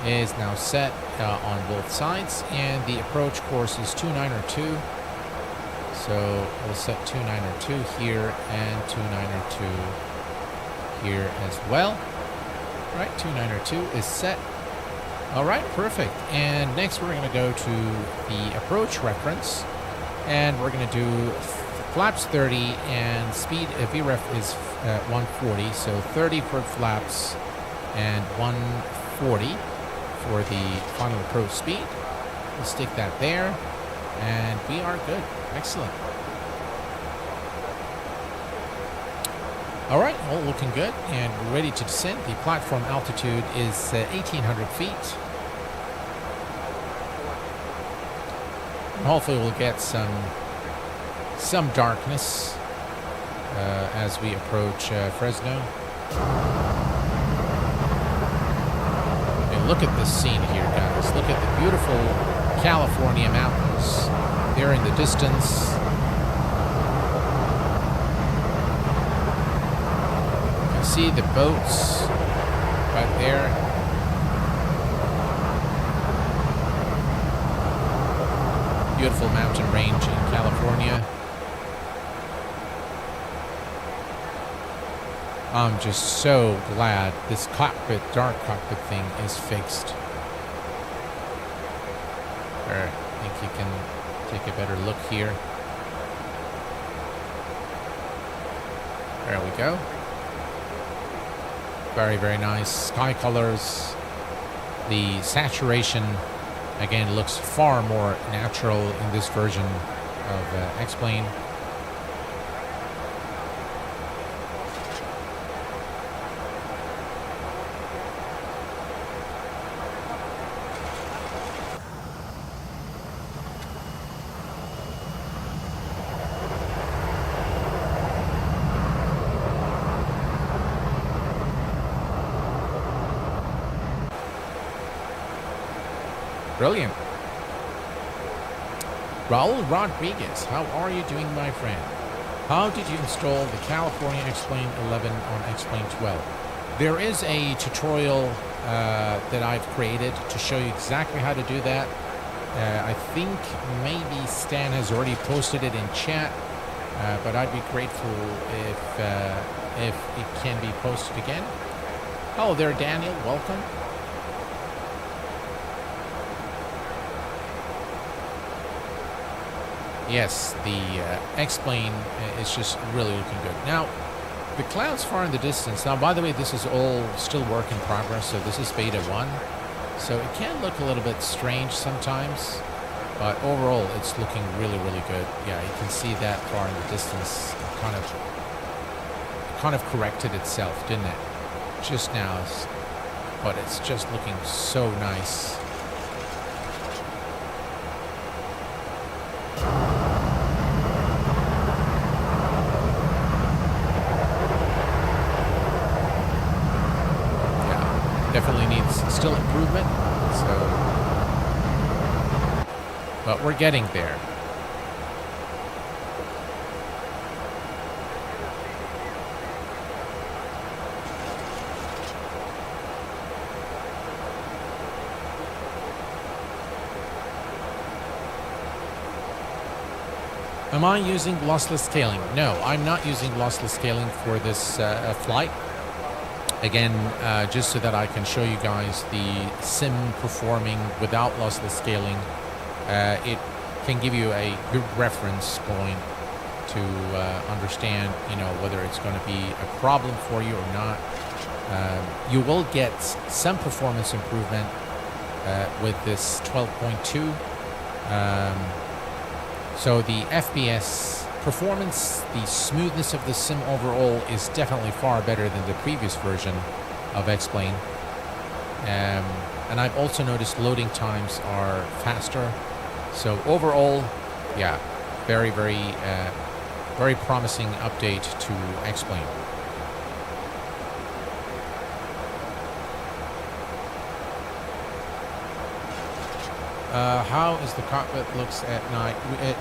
is now set on both sides, and the approach course is 292. So we'll set 292 here and 292 here as well. Right, 292 is set. All right, perfect. And next we're going to go to the approach reference, and we're going to do flaps 30 and speed VREF is 140. So 30 for flaps and 140 for the final approach speed. We'll stick that there, and we are good. Excellent. All right, all looking good, and we're ready to descend. The platform altitude is 1,800 feet. And hopefully we'll get some darkness as we approach Fresno. Look at this scene here, guys. Look at the beautiful California mountains there in the distance. You can see the boats right there. Beautiful mountain range in California. I'm just so glad this cockpit, dark cockpit thing is fixed. There, I think you can take a better look here. There we go. Very, very nice. Sky colors. The saturation, again, looks far more natural in this version of X-Plane. Brilliant. Raul Rodriguez, how are you doing, my friend? How did you install the California X-Plane 11 on X-Plane 12? There is a tutorial that I've created to show you exactly how to do that. I think maybe Stan has already posted it in chat, but I'd be grateful if it can be posted again. Hello there, Daniel. Welcome. Yes, the X-Plane is just really looking good. Now, the clouds far in the distance. Now, by the way, this is all still work in progress, so this is beta 1. So it can look a little bit strange sometimes, but overall, it's looking really, really good. Yeah, you can see that far in the distance. Kind of corrected itself, didn't it? Just now, but it's just looking so nice. Definitely needs still improvement, but we're getting there. Am I using lossless scaling? No, I'm not using lossless scaling for this flight. Again, just so that I can show you guys the sim performing without lossless scaling. It can give you a good reference point to understand, whether it's going to be a problem for you or not. You will get some performance improvement with this 12.2. So the FPS performance, the smoothness of the sim overall is definitely far better than the previous version of X-Plane. And I've also noticed loading times are faster. So overall, yeah, very, very, very promising update to X-Plane. How is the cockpit looks at night?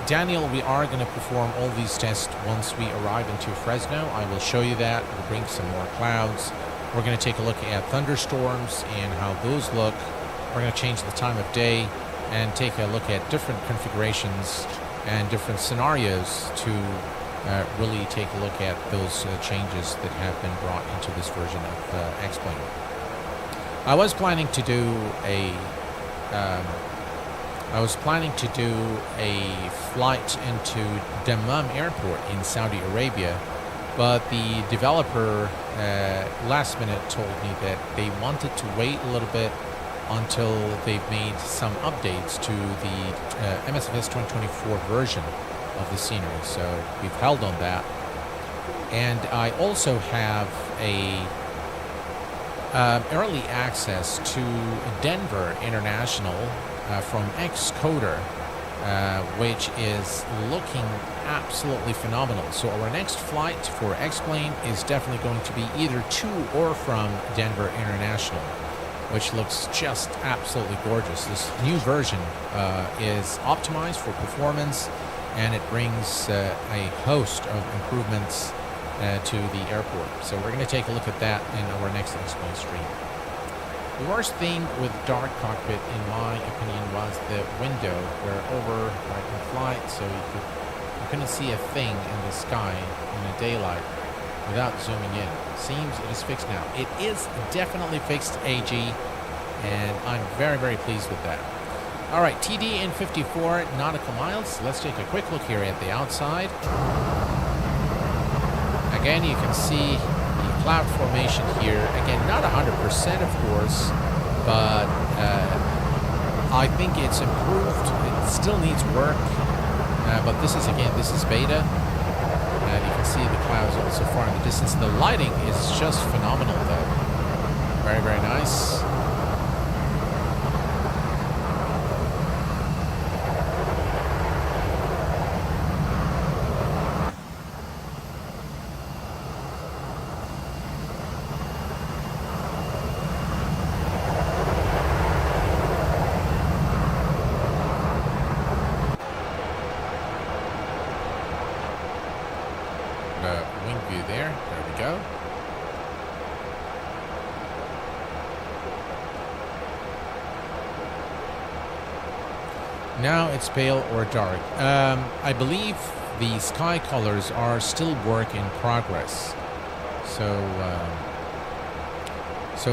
Daniel, we are going to perform all these tests once we arrive into Fresno. I will show you that. We'll bring some more clouds. We're going to take a look at thunderstorms and how those look. We're going to change the time of day and take a look at different configurations and different scenarios to really take a look at those changes that have been brought into this version of X-Plane. I was planning to do a flight into Dammam Airport in Saudi Arabia, but the developer last minute told me that they wanted to wait a little bit until they've made some updates to the MSFS 2024 version of the scenery. So we've held on that. And I also have a early access to Denver International from Xcoder, which is looking absolutely phenomenal. So our next flight for X-Plane is definitely going to be either to or from Denver International, which looks just absolutely gorgeous. This new version is optimized for performance, and it brings a host of improvements to the airport. So we're going to take a look at that in our next explain stream. The worst thing with dark cockpit, in my opinion, was the window where in flight, so you couldn't see a thing in the sky in the daylight without zooming in. Seems it is fixed now. It is definitely fixed, AG, and I'm very, very pleased with that. All right, TD in 54 nautical miles. Let's take a quick look here at the outside. Again, you can see the cloud formation here. Again, not 100%, of course, but I think it's improved. It still needs work, but this is beta. And you can see the clouds also far in the distance. The lighting is just phenomenal, though. Very, very nice. Wing view there. There we go. Now it's pale or dark. I believe the sky colors are still work in progress. So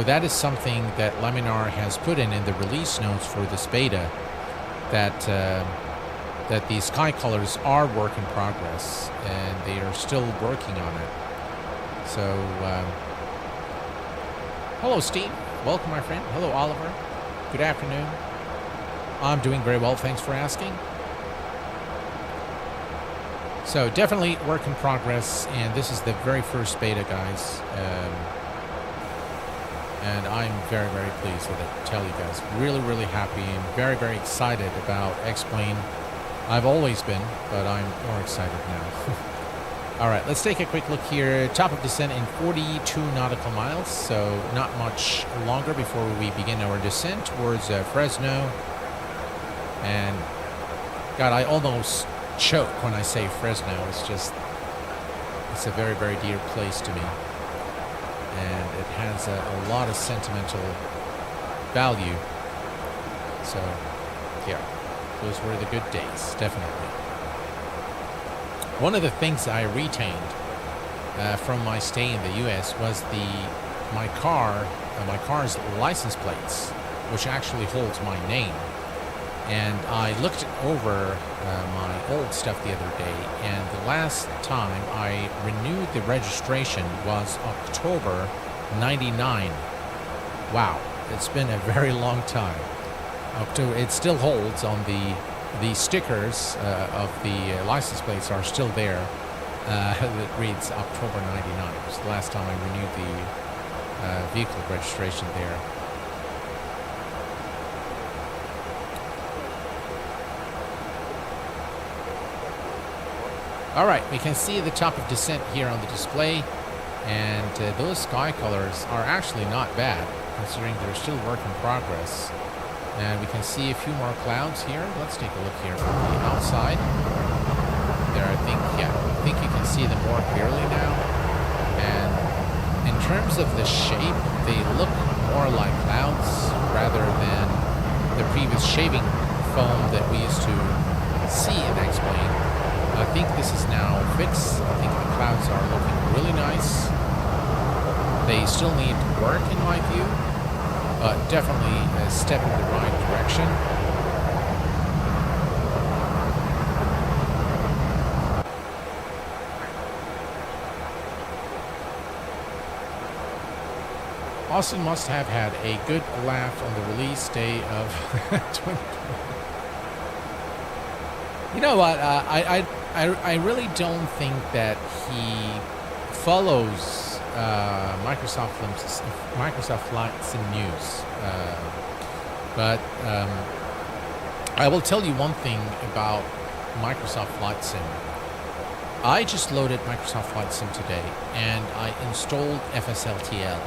that is something that Laminar has put in the release notes for this beta, that the sky colors are work in progress and they are still working on it. So, hello Steve, welcome my friend. Hello Oliver, good afternoon. I'm doing very well, thanks for asking. So definitely work in progress, and this is the very first beta, guys. And I'm very, very pleased with it, tell you guys. Really, really happy and very, very excited about X-Plane. I've always been, but I'm more excited now. All right, let's take a quick look here. Top of descent in 42 nautical miles, so not much longer before we begin our descent towards Fresno. And God, I almost choke when I say Fresno. It's a very, very dear place to me. And it has a lot of sentimental value. So, yeah, those were the good days, definitely. One of the things I retained from my stay in the U.S. was my car's license plates, which actually holds my name. And I looked over my old stuff the other day, and the last time I renewed the registration was October 99. Wow, it's been a very long time. It still holds on the stickers of the license plates are still there. That reads October 99. It was the last time I renewed the vehicle registration there. All right, we can see the top of descent here on the display, and those sky colors are actually not bad, considering they're still work in progress. And we can see a few more clouds here. Let's take a look here from the outside. There, I think you can see them more clearly now. And in terms of the shape, they look more like clouds rather than the previous shaving foam that we used to see in X-Plane. I think this is now fixed. I think the clouds are looking really nice. They still need work in my view, but definitely a step in the right direction. Austin must have had a good laugh on the release day of 2020. You know what? I really don't think that he follows Microsoft Flight Sim news. But I will tell you one thing about Microsoft Flight Sim. I just loaded Microsoft Flight Sim today, and I installed FSLTL.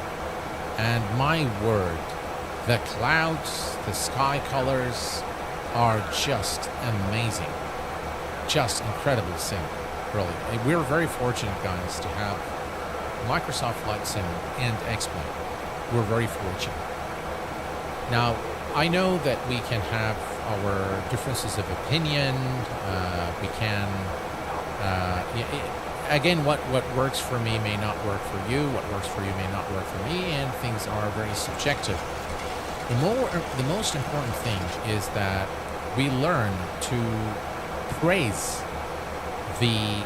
And my word, the clouds, the sky colors are just amazing. Just incredible sim. really. We're very fortunate, guys, to have Microsoft Flight Sim and X-Plane. We're very fortunate. Now, I know that we can have our differences of opinion. We can, again, what works for me may not work for you. What works for you may not work for me, and things are very subjective. The most important thing is that we learn to praise the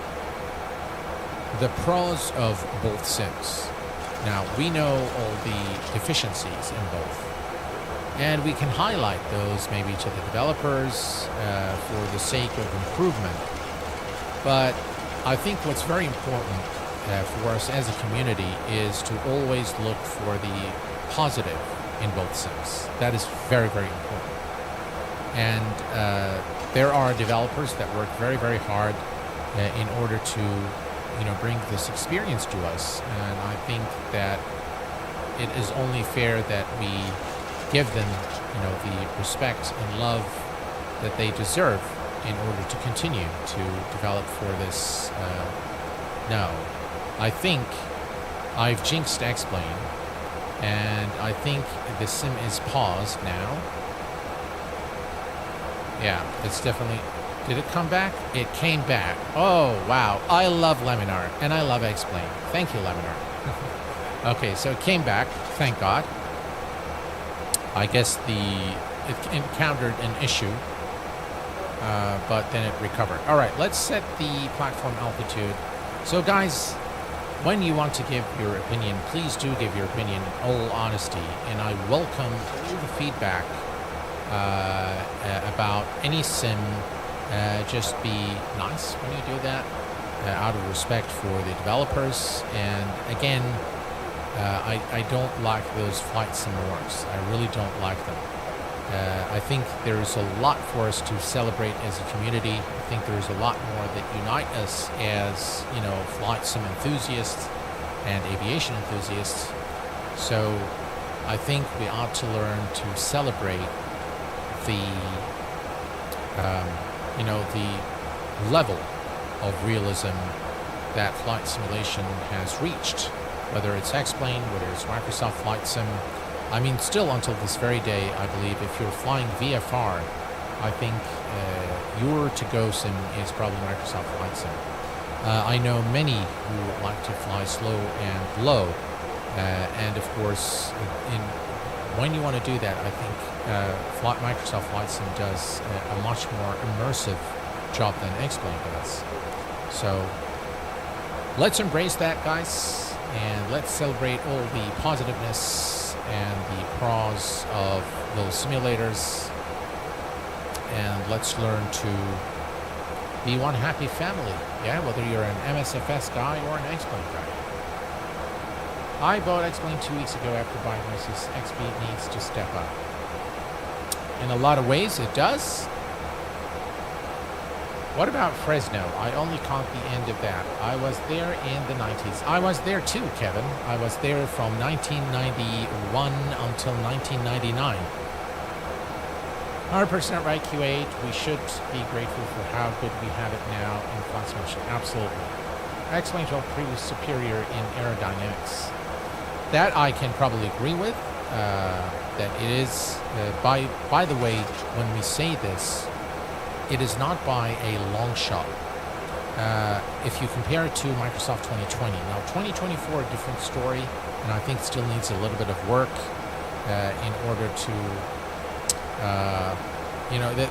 pros of both sims. Now, we know all the deficiencies in both, and we can highlight those maybe to the developers for the sake of improvement. But I think what's very important for us as a community is to always look for the positive in both sims. That is very, very important. And there are developers that work very, very hard in order to, bring this experience to us. And I think that it is only fair that we give them, the respect and love that they deserve in order to continue to develop for this. No, I think I've jinxed X-Plane, and I think the sim is paused now. Yeah, it's definitely... Did it come back? It came back. Oh, wow. I love Laminar, and I love X-Plane. Thank you, Laminar. Okay, so it came back, thank God. I guess it encountered an issue, but then it recovered. All right, let's set the platform altitude. So, guys, when you want to give your opinion, please do give your opinion in all honesty, and I welcome all the feedback about any sim. Just be nice when you do that, out of respect for the developers. And again, I don't like those flight sim wars. I really don't like them. I think there's a lot for us to celebrate as a community. I think there's a lot more that unite us as, flight sim enthusiasts and aviation enthusiasts. So I think we ought to learn to celebrate the level of realism that flight simulation has reached, whether it's X-Plane, whether it's Microsoft Flight Sim. I mean, still until this very day, I believe if you're flying VFR, I think your to-go sim is probably Microsoft Flight Sim. I know many who like to fly slow and low, and of course, when you want to do that, I think Microsoft Flight Sim does a much more immersive job than X-Plane does. So let's embrace that, guys, and let's celebrate all the positiveness and the pros of those simulators, and let's learn to be one happy family. Yeah, whether you're an MSFS guy or an X-Plane guy. I bought X-Plane 2 weeks ago after buying Mrs. XP needs to step up. In a lot of ways, it does. What about Fresno? I only caught the end of that. I was there in the 90s. I was there too, Kevin. I was there from 1991 until 1999. 100% right, Q8. We should be grateful for how good we have it now in flight simulation. Absolutely. X-Plane 12 was superior in aerodynamics. That I can probably agree with. That it is, by the way, when we say this, it is not by a long shot. If you compare it to Microsoft 2020. Now, 2024, a different story, and I think still needs a little bit of work in order to,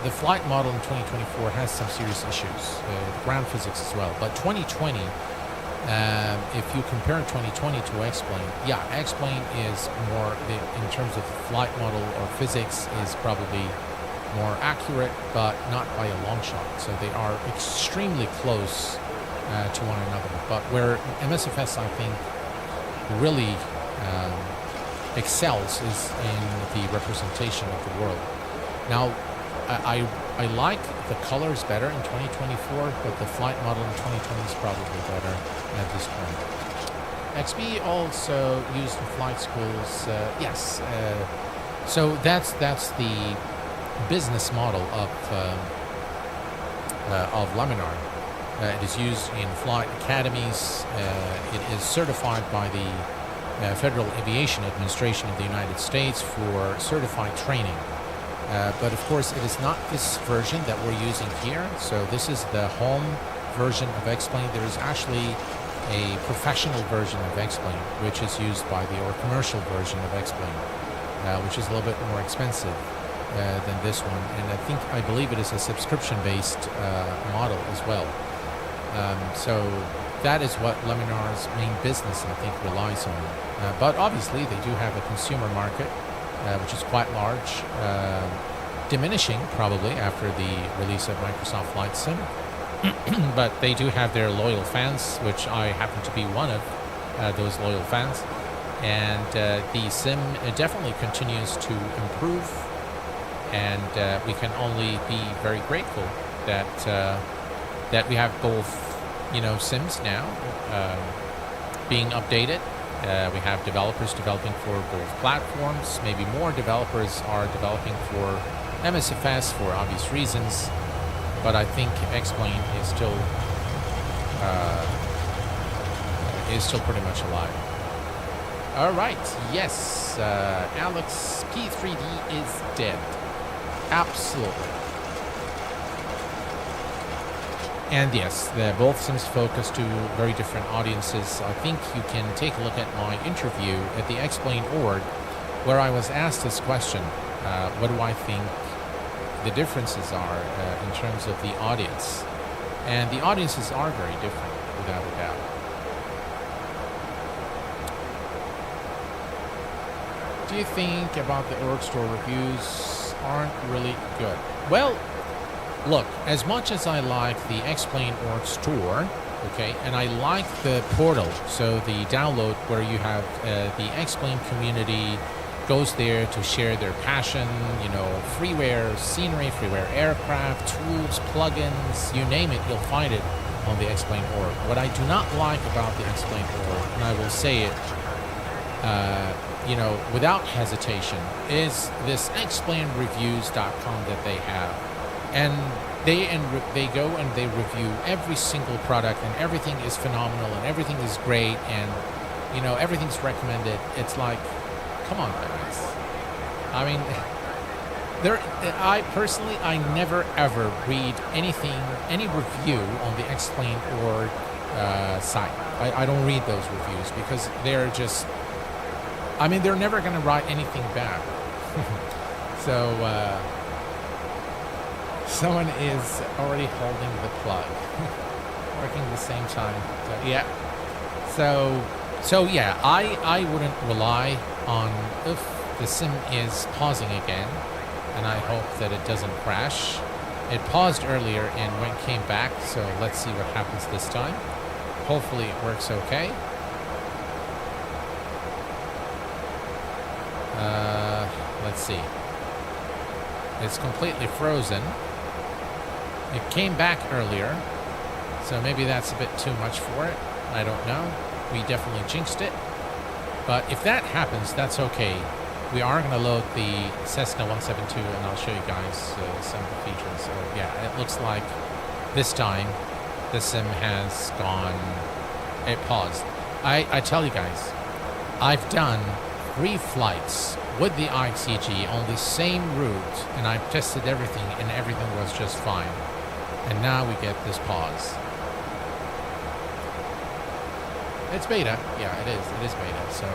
the flight model in 2024 has some serious issues, ground physics as well. But 2020, if you compare 2020 to X-Plane, yeah, X-Plane is more, in terms of flight model or physics, is probably more accurate, but not by a long shot. So they are extremely close to one another. But where MSFS, I think, really excels is in the representation of the world. Now, I like the colors better in 2024, but the flight model in 2020 is probably better at this point. XB also used in flight schools, yes. So that's the business model of Laminar. It is used in flight academies. It is certified by the Federal Aviation Administration of the United States for certified training. But of course, it is not this version that we're using here. So this is the home version of X-Plane. There is actually a professional version of X-Plane, which is used by or commercial version of X-Plane, which is a little bit more expensive than this one. And I believe it is a subscription-based model as well. So that is what Luminar's main business, I think, relies on. But obviously, they do have a consumer market, which is quite large, diminishing probably after the release of Microsoft Flight Sim. But they do have their loyal fans, which I happen to be one of those loyal fans. And the sim definitely continues to improve, and we can only be very grateful that we have both, sims now being updated. We have developers developing for both platforms. Maybe more developers are developing for MSFS for obvious reasons, but I think X-Plane is still pretty much alive. All right, yes, Alex, P3D is dead. Absolutely. And yes, both sims focus to very different audiences. I think you can take a look at my interview at the X-Plane org, where I was asked this question: what do I think the differences are in terms of the audience? And the audiences are very different, without a doubt. Do you think about the org store reviews aren't really good? Well, look, as much as I like the X-Plane org store, okay, and I like the portal, so the download where you have the X-Plane community goes there to share their passion, freeware scenery, freeware aircraft, tools, plugins, you name it, you'll find it on the X-Plane org. What I do not like about the X-Plane org, and I will say it, without hesitation, is this explainreviews.com that they have. And they go and they review every single product, and everything is phenomenal, and everything is great, and everything's recommended. It's like, come on, guys. I mean, I personally never ever read any review on the X-Plane org site. I don't read those reviews because they're just, they're never going to write anything bad. So, someone is already holding the plug, working at the same time. So, yeah. So yeah, I wouldn't rely on if the sim is pausing again, and I hope that it doesn't crash. It paused earlier and when it came back, so let's see what happens this time. Hopefully it works okay. Let's see. It's completely frozen. It came back earlier, so maybe that's a bit too much for it. I don't know. We definitely jinxed it. But if that happens, that's okay. We are going to load the Cessna 172, and I'll show you guys some of the features. So yeah, it looks like this time the sim has gone, it paused. I tell you guys, I've done 3 flights with the IXEG on the same route, and I've tested everything, and everything was just fine. And now we get this pause. It's beta. Yeah, it is. It is beta, so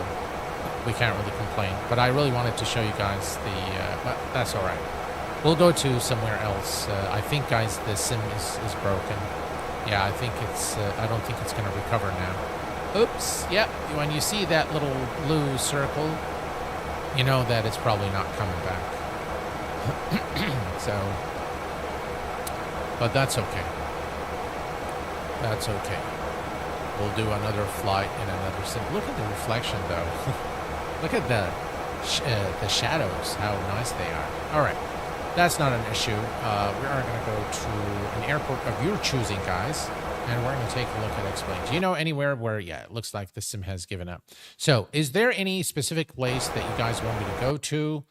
we can't really complain. But I really wanted to show you guys but that's all right. We'll go to somewhere else. I think, guys, the sim is broken. Yeah, I think it's, I don't think it's going to recover now. Oops. Yep. When you see that little blue circle, you know that it's probably not coming back. So, but that's okay. That's okay. We'll do another flight in another sim. Look at the reflection, though. Look at the shadows, how nice they are. All right. That's not an issue. We are going to go to an airport of your choosing, guys. And we're going to take a look at X-Plane. Do you know anywhere where, yeah, it looks like the sim has given up. So is there any specific place that you guys want me to go to?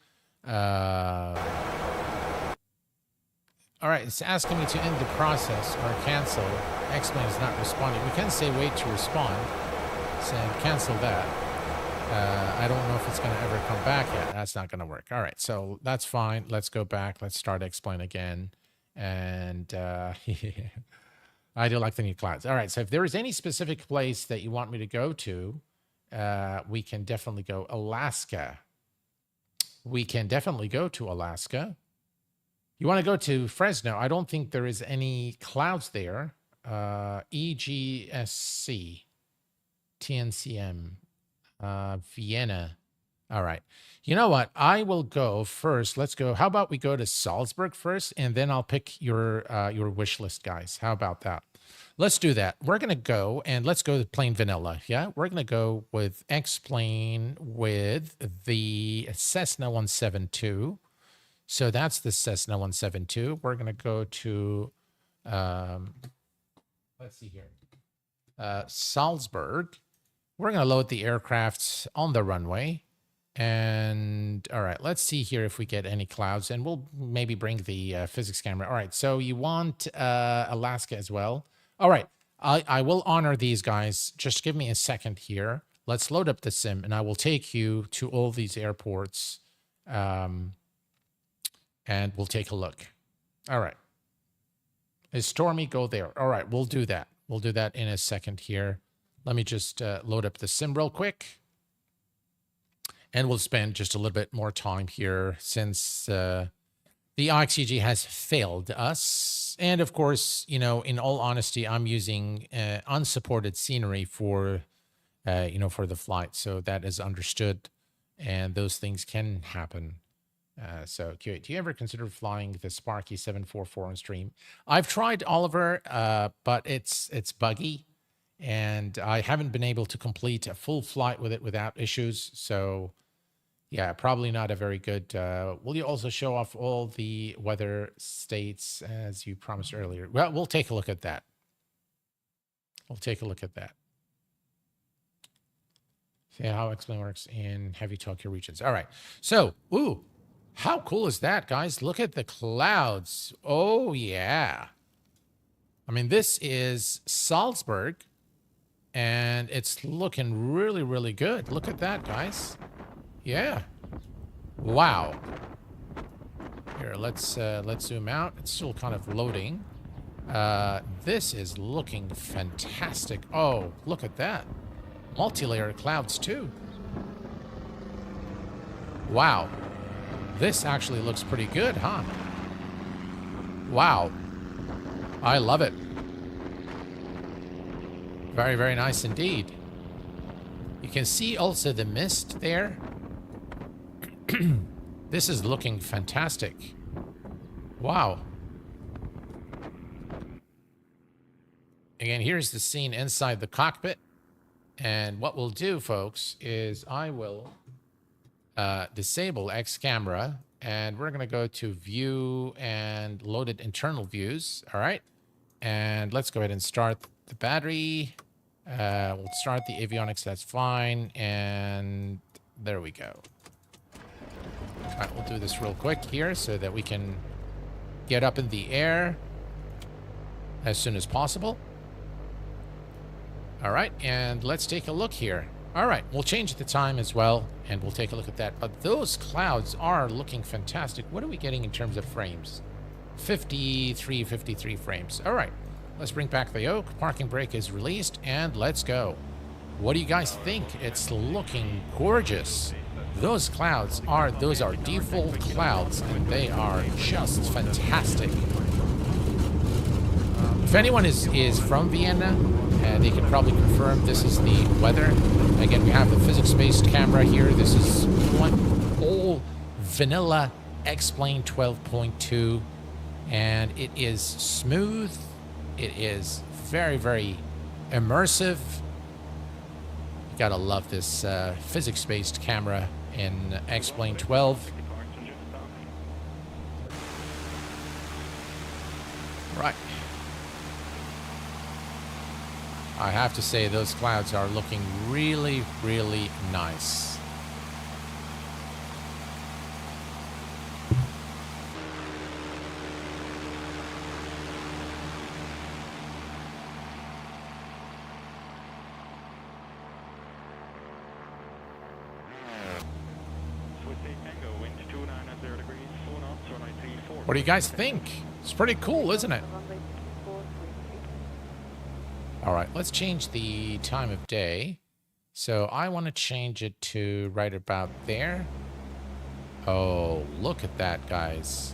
All right, it's asking me to end the process or cancel. X-plane is not responding. We can say wait to respond. So cancel that. I don't know if it's going to ever come back yet. That's not going to work. All right, so that's fine. Let's go back. Let's start X-plane again. And I do like the new clouds. All right, so if there is any specific place that you want me to go to, we can definitely go Alaska. We can definitely go to Alaska. You want to go to Fresno? I don't think there is any clouds there. EGSC, TNCM, Vienna. All right. You know what? I will go first. Let's go. How about we go to Salzburg first, and then I'll pick your wish list, guys. How about that? Let's do that. We're going to go, and let's go to plain vanilla. Yeah, we're going to go with X-plane with the Cessna 172. So that's the Cessna 172. We're going to go to, let's see here, Salzburg. We're going to load the aircraft on the runway. And all right, let's see here if we get any clouds, and we'll maybe bring the physics camera. All right, so you want Alaska as well. All right, I will honor these guys. Just give me a second here. Let's load up the sim, and I will take you to all these airports, and we'll take a look. All right. Is Stormy? Go there. All right, we'll do that. We'll do that in a second here. Let me just load up the sim real quick. And we'll spend just a little bit more time here since the IXEG has failed us. And of course, you know, in all honesty, I'm using unsupported scenery for, you know, for the flight. So that is understood. And those things can happen. So, do you ever consider flying the Sparky 744 on stream? I've tried, Oliver, but it's buggy. And I haven't been able to complete a full flight with it without issues. So, yeah, probably not a very good. Will you also show off all the weather states as you promised earlier? Well, we'll take a look at that. We'll take a look at that. See how X-plane works in heavy Tokyo regions. All right. So, ooh, how cool is that, guys? Look at the clouds. Oh, yeah. I mean, this is Salzburg, and it's looking really, really good. Look at that, guys. Yeah. Wow. Here, let's zoom out. It's still kind of loading. This is looking fantastic. Oh, look at that. Multi-layer clouds too. Wow. This actually looks pretty good, huh? Wow. I love it. Very, very nice indeed. You can see also the mist there. This is looking fantastic. Wow. Again, here's the scene inside the cockpit. And what we'll do, folks, is I will disable X camera, and we're going to go to view and loaded internal views. All right. And let's go ahead and start the battery. We'll start the avionics. That's fine. And there we go. All right, we'll do this real quick here so that we can get up in the air as soon as possible. All right, and let's take a look here. All right, we'll change the time as well, and we'll take a look at that. But those clouds are looking fantastic. What are we getting in terms of frames? 53 frames. All right, let's bring back the yoke. Parking brake is released, and let's go. What do you guys think? It's looking gorgeous. Those clouds are, those are default clouds, and they are just fantastic. If anyone is from Vienna, they can probably confirm this is the weather. Again, we have the physics-based camera here. This is one all vanilla X-plane 12.2, and it is smooth. It is very, very immersive. You gotta love this physics-based camera in X-plane 12. Right. I have to say those clouds are looking really, really nice. What do you guys think? It's pretty cool, isn't it? All right, let's change the time of day. So I want to change it to right about there. Oh, look at that, guys.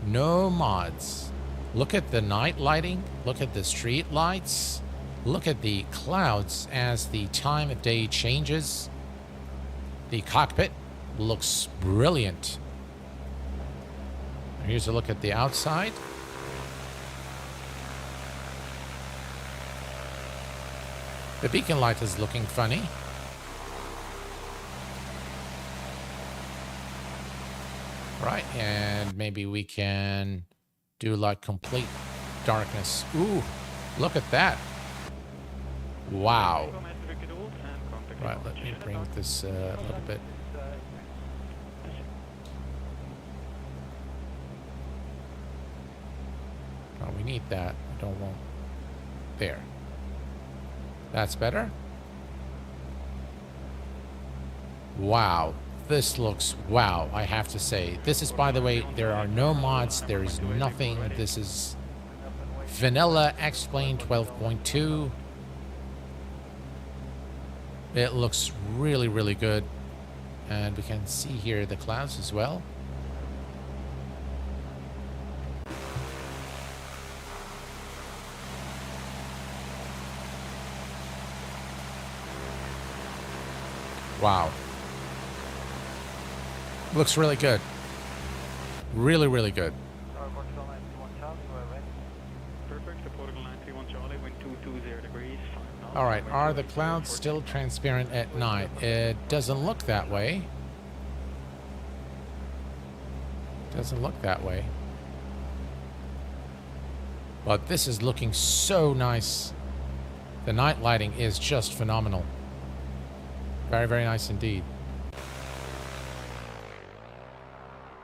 No mods. Look at the night lighting. Look at the street lights. Look at the clouds as the time of day changes. The cockpit looks brilliant. Here's a look at the outside. The beacon light is looking funny. Right, and maybe we can do like complete darkness. Ooh, look at that. Wow. Right, let me bring this a little bit. Oh, we need that. I don't want... There. That's better. Wow. This looks... Wow, I have to say. This is, by the way, there are no mods. There is nothing. This is vanilla X-Plane 12.2. It looks really, really good. And we can see here the clouds as well. Wow. Looks really good. Really, really good. All right, are the clouds still transparent at night? It doesn't look that way. Doesn't look that way. But this is looking so nice. The night lighting is just phenomenal. Very, very nice indeed.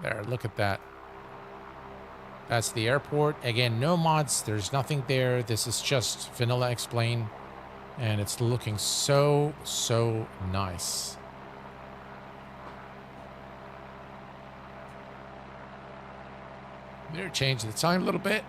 There, look at that. That's the airport. Again, no mods. There's nothing there. This is just vanilla X-Plane. And it's looking so, so nice. There, change the time a little bit.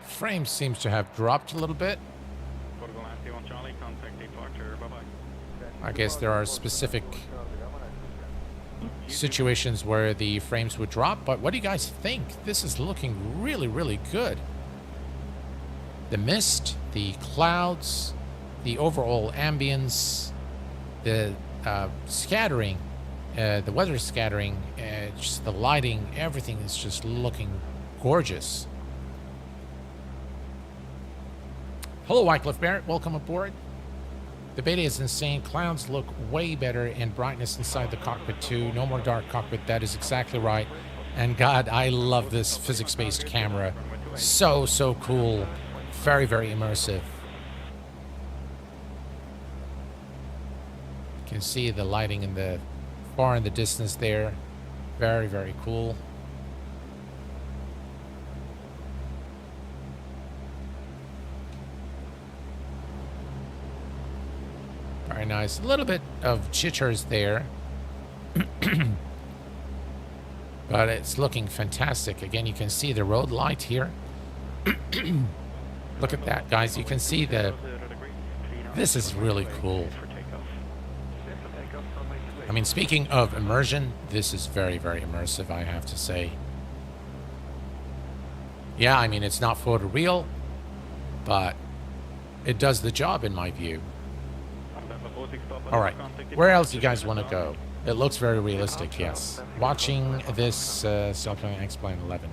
Frame seems to have dropped a little bit. I guess there are specific situations where the frames would drop, but what do you guys think? This is looking really, really good. The mist, the clouds, the overall ambience, the scattering, the weather scattering, just the lighting, everything is just looking gorgeous. Hello, Wycliffe Barrett. Welcome aboard. The beta is insane. Clouds look way better in brightness inside the cockpit too. No more dark cockpit. That is exactly right. And God, I love this physics-based camera. So, so cool. Very, very immersive. You can see the lighting in the far in the distance there. Very, very cool. Very nice. A little bit of jitters there. But it's looking fantastic. Again, you can see the road light here. Look at that, guys. You can see the... This is really cool. I mean, speaking of immersion, this is very, very immersive, I have to say. Yeah, I mean, it's not photoreal, but it does the job in my view. All right, where else do you guys want to go? It looks very realistic, yes. Watching this Sailplane X-Plane 11.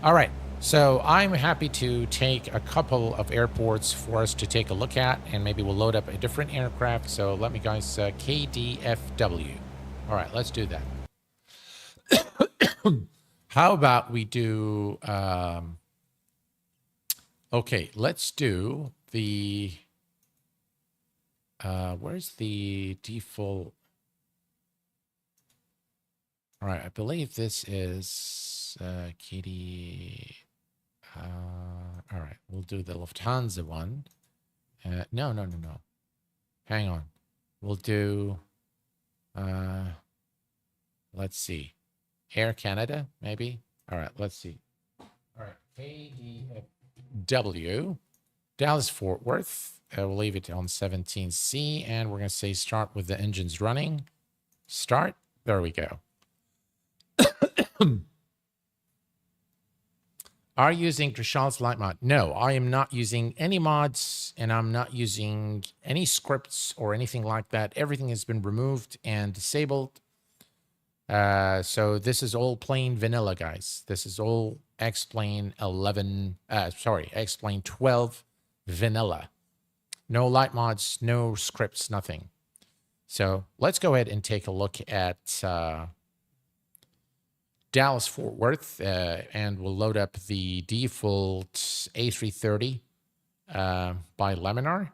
All right, so I'm happy to take a couple of airports for us to take a look at, and maybe we'll load up a different aircraft. So let me guys, KDFW. All right, let's do that. How about we do, okay, let's do the... where's the default? All right, I believe this is Kitty. All right, we'll do the Lufthansa one. No. Hang on. We'll do, let's see. Air Canada, maybe? All right, let's see. All right, KDFW, Dallas Fort Worth. We'll leave it on 17C, and we're going to say start with the engines running. Start. There we go. Are you using Krishal's light mod? No, I am not using any mods, and I'm not using any scripts or anything like that. Everything has been removed and disabled. So this is all plain vanilla, guys. This is all X-Plane 12 vanilla. No light mods, no scripts, nothing. So let's go ahead and take a look at Dallas Fort Worth, and we'll load up the default A330 by Laminar,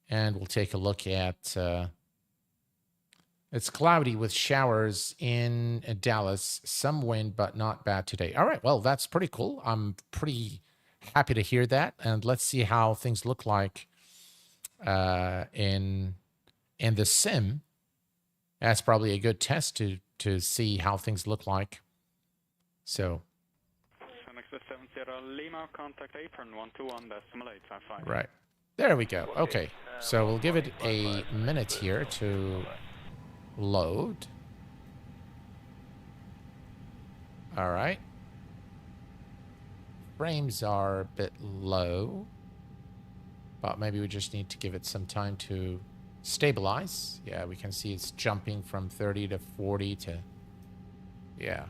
and we'll take a look at it's cloudy with showers in Dallas, some wind, but not bad today. All right, well, that's pretty cool. I'm pretty happy to hear that, and let's see how things look like in the sim. That's probably a good test to see how things look like. So, Lima, contact apron 121 decimal 855. Right. There we go. Okay. So we'll give it a minute here to load. All right. Frames are a bit low, but maybe we just need to give it some time to stabilize. Yeah, we can see it's jumping from 30 to 40 to, yeah.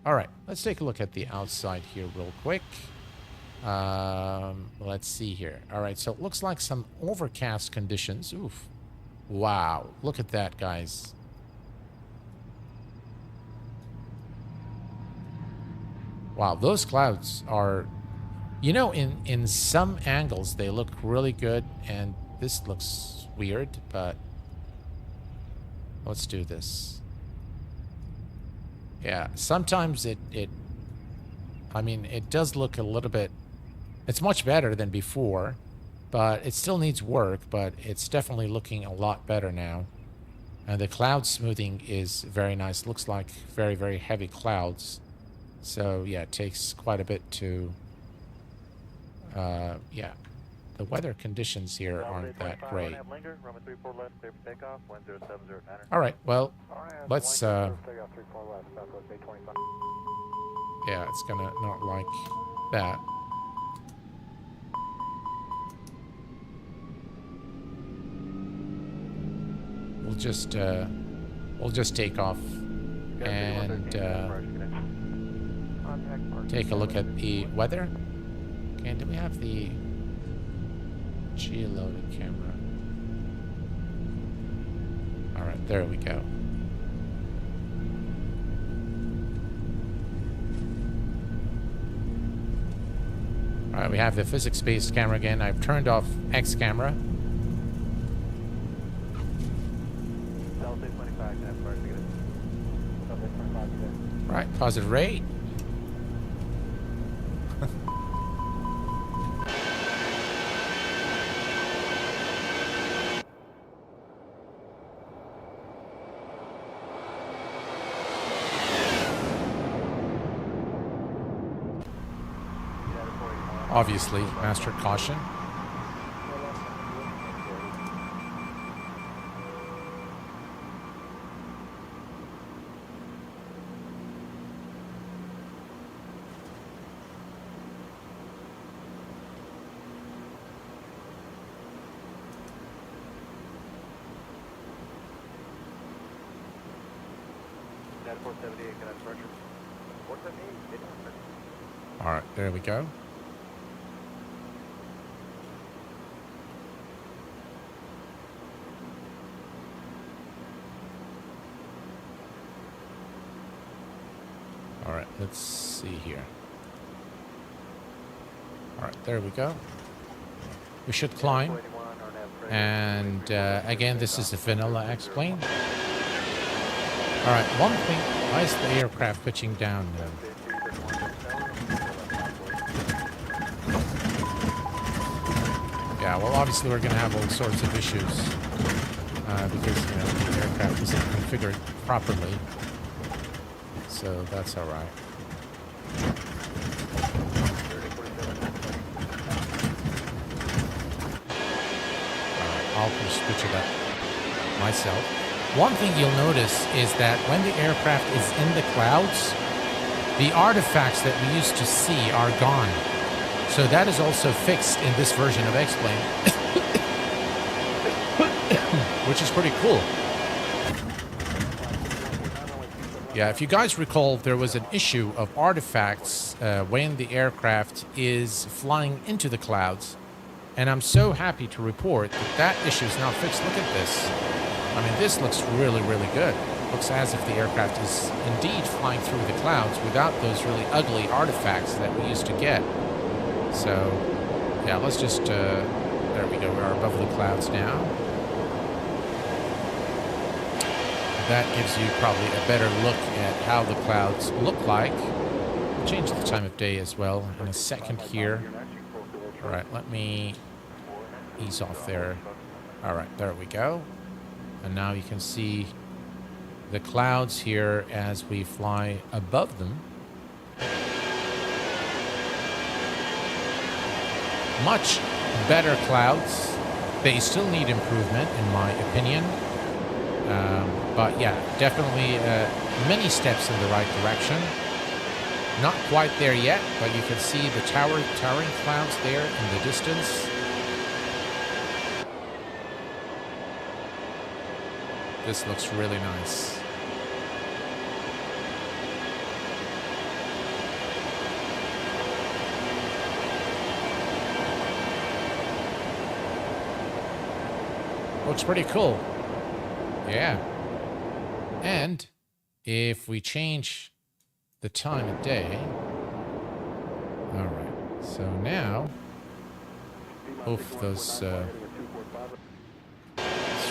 All right, let's take a look at the outside here real quick. Let's see here. All right, so it looks like some overcast conditions. Oof. Wow, look at that, guys. Wow, those clouds are, you know, in some angles they look really good, and this looks weird, but let's do this. Yeah, sometimes it I mean, it does look a little bit, it's much better than before, but it still needs work, but it's definitely looking a lot better now. And the cloud smoothing is very nice. Looks like very, very heavy clouds. So, yeah, it takes quite a bit to, yeah. The weather conditions here aren't that great. All right, well, let's, yeah, it's gonna not like that. We'll just take off and take a look at the weather. Okay, do we have the G-loaded camera? All right, there we go. All right, we have the physics-based camera again. I've turned off X camera. Right, positive rate. Obviously, master caution. All right, there we go. All right, let's see here. All right, there we go. We should climb. And again, this is the vanilla X-Plane. All right, one thing Why is the aircraft pitching down now? Yeah, well, obviously we're going to have all sorts of issues because the aircraft isn't configured properly. So that's all right. I'll just switch it up myself. One thing you'll notice is that when the aircraft is in the clouds, the artifacts that we used to see are gone. So that is also fixed in this version of X-Plane, which is pretty cool. Yeah, if you guys recall, there was an issue of artifacts when the aircraft is flying into the clouds. And I'm so happy to report that that issue is now fixed. Look at this. I mean, this looks really, really good. Looks as if the aircraft is indeed flying through the clouds without those really ugly artifacts that we used to get. So, yeah, let's just, there we go. We are above the clouds now. That gives you probably a better look at how the clouds look like. We'll change the time of day as well in a second here. All right, let me ease off there. All right, there we go. And now you can see the clouds here as we fly above them. Much better clouds. They still need improvement, in my opinion. But yeah, definitely many steps in the right direction. Not quite there yet, but you can see the towering clouds there in the distance. This looks really nice. Looks pretty cool. Yeah. And if we change the time of day. All right. So now, oof, those, it's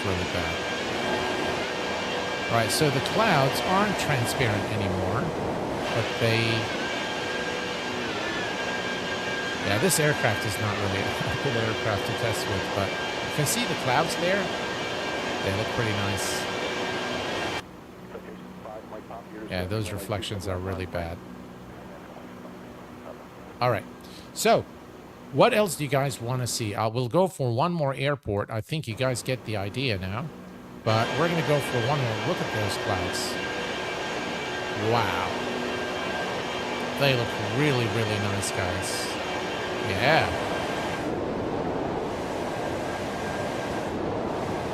really bad. All right, so the clouds aren't transparent anymore, but they, yeah, this aircraft is not really a good aircraft to test with, but you can see the clouds there. They look pretty nice. Yeah, those reflections are really bad. All right. So, what else do you guys want to see? We'll go for one more airport. I think you guys get the idea now. But we're going to go for one more. Look at those clouds. Wow. They look really, really nice, guys. Yeah.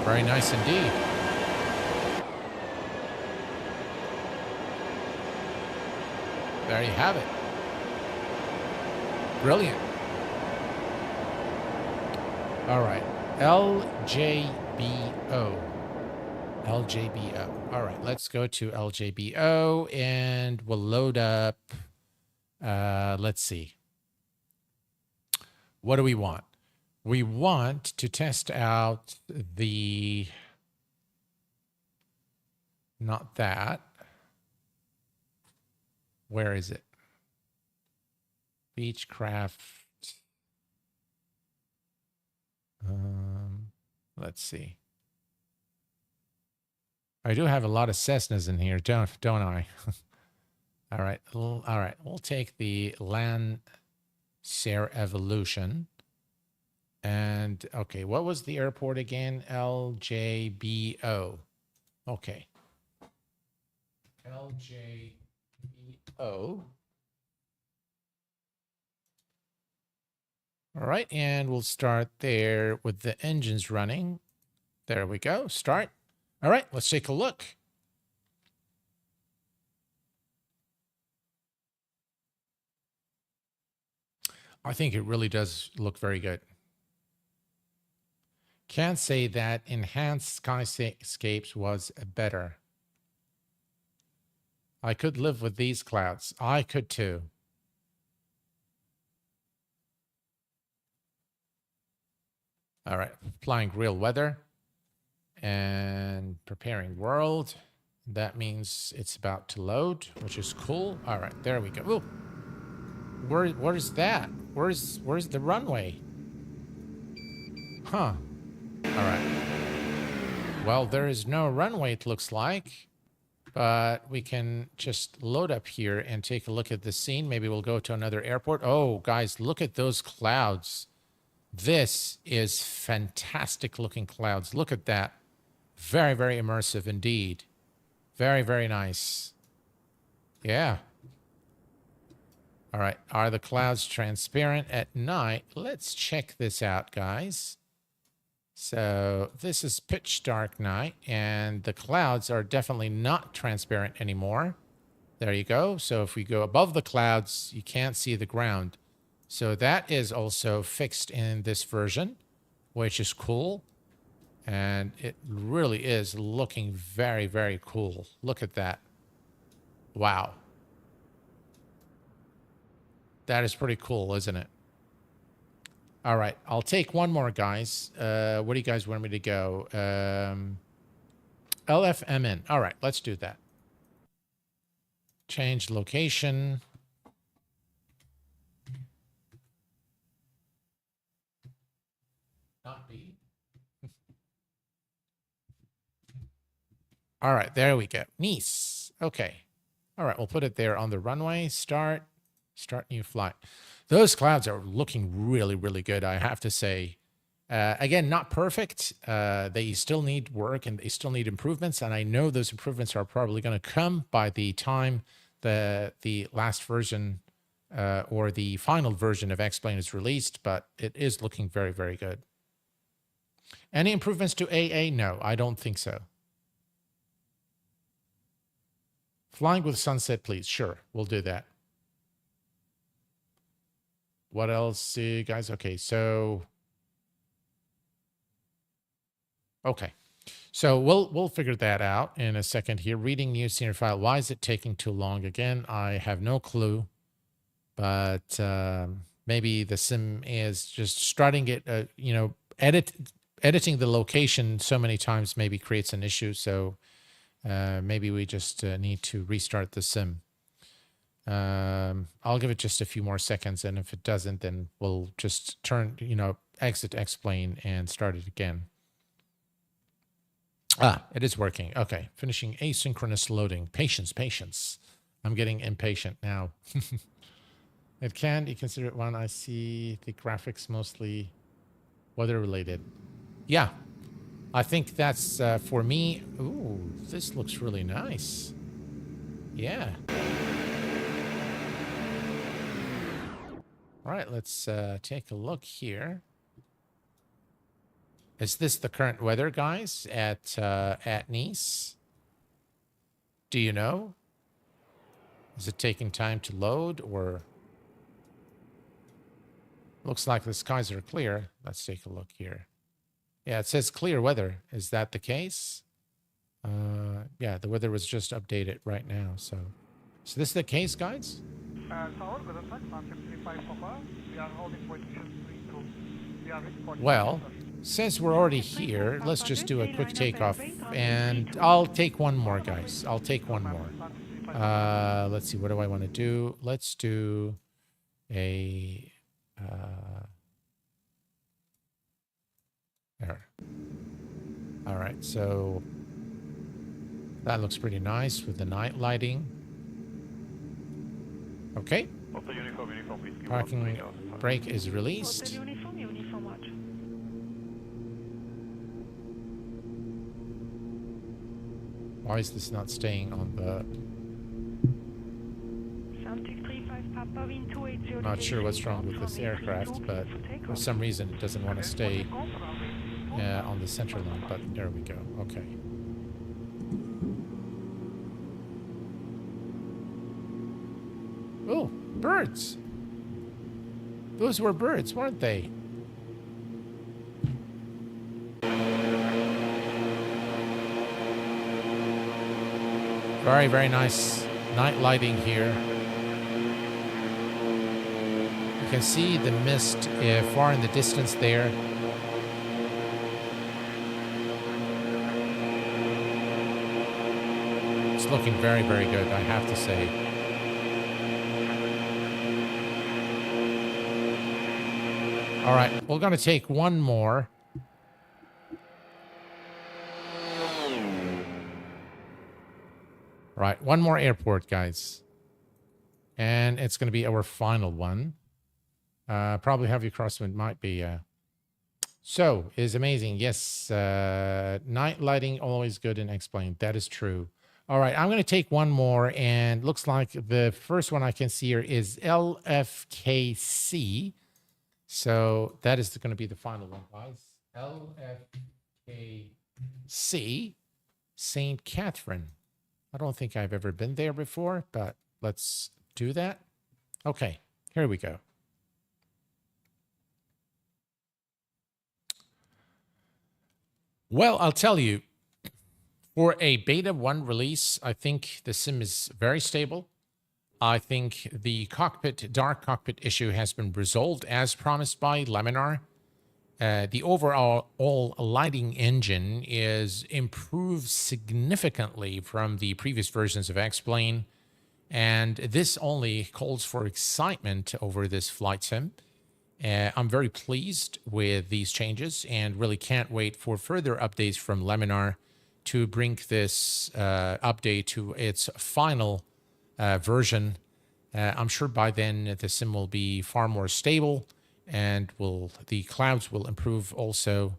Very nice indeed. There you have it. Brilliant. All right. LJBO. LJBO. All right. Let's go to LJBO and we'll load up. Let's see. What do we want? We want to test out the, not that. Where is it? Beechcraft. Let's see. I do have a lot of Cessnas in here, don't I? All right. All right. We'll take the Lancer Evolution. And, okay, what was the airport again? LJBO. Okay. LJBO. All right, and we'll start there with the engines running. There we go. Start. All right, let's take a look. I think it really does look very good. Can't say that enhanced skyscapes was better. I could live with these clouds. I could too. All right, applying real weather and preparing world. That means it's about to load, which is cool. All right, there we go. Ooh. Where's that? Where's the runway? Huh. All right. Well, there is no runway, it looks like. But we can just load up here and take a look at the scene. Maybe we'll go to another airport. Oh, guys, look at those clouds. This is fantastic looking clouds. Look at that. Very, very immersive indeed. Very, very nice. Yeah. All right. Are the clouds transparent at night? Let's check this out, guys. So this is pitch dark night, and the clouds are definitely not transparent anymore. There you go. So if we go above the clouds, you can't see the ground. So that is also fixed in this version, which is cool. And it really is looking very, very cool. Look at that. Wow. That is pretty cool, isn't it? All right. I'll take one more, guys. Where do you guys want me to go? LFMN. All right. Let's do that. Change location. Not B. All right, there we go. Nice. Okay. All right, we'll put it there on the runway. Start new flight. Those clouds are looking really, really good, I have to say. Again, not perfect. They still need work and they still need improvements. And I know those improvements are probably going to come by the time the last version or the final version of X-Plane is released, but it is looking very, very good. Any improvements to AA? No, I don't think so. Flying with sunset, please. Sure, we'll do that. What else, guys? Okay, so... Okay, so we'll figure that out in a second here. Reading new scenery file. Why is it taking too long? Again, I have no clue. But maybe the sim is just starting it, you know, editing the location so many times maybe creates an issue. So maybe we just need to restart the sim. I'll give it just a few more seconds, and if it doesn't, then we'll just turn, you know, exit X-Plane and start it again. Ah, it is working. Okay, finishing asynchronous loading. Patience, patience. I'm getting impatient now. It can, you consider it one. I see the graphics mostly weather related. Yeah, I think that's for me. Ooh, this looks really nice. Yeah. All right, let's take a look here. Is this the current weather, guys, at Nice? Do you know? Is it taking time to load, or... Looks like the skies are clear. Let's take a look here. Yeah, it says clear weather. Is that the case? Yeah, the weather was just updated right now. So this is the case, guys? Well, since we're already here, let's just do a quick takeoff. And I'll take one more, guys. I'll take one more. Let's see, what do I want to do? Let's do a... there. All right, so that looks pretty nice with the night lighting. Okay. Parking brake is released. Why is this not staying on the... I'm not sure what's wrong with this aircraft, but for some reason it doesn't want to stay on the center line, but there we go. Okay. Oh, birds. Those were birds, weren't they? Very, very nice night lighting here. You can see the mist far in the distance there. looking very, very good, I have to say. All right, we're going to take one more. Right, one more airport, guys. And it's going to be our final one. Probably heavy crosswind might be. So, is amazing. Yes, night lighting, always good and explained. That is true. All right, I'm going to take one more. And looks like the first one I can see here is LFKC. So, that is going to be the final one, guys. LFKC, St. Catherine. I don't think I've ever been there before, but let's do that. Okay, here we go. Well, I'll tell you, for a beta 1 release, I think the sim is very stable. I think the dark cockpit issue has been resolved as promised by Laminar. The overall lighting engine is improved significantly from the previous versions of X-Plane, and this only calls for excitement over this flight sim. I'm very pleased with these changes and really can't wait for further updates from Laminar to bring this update to its final version. I'm sure by then the sim will be far more stable, and the clouds will improve also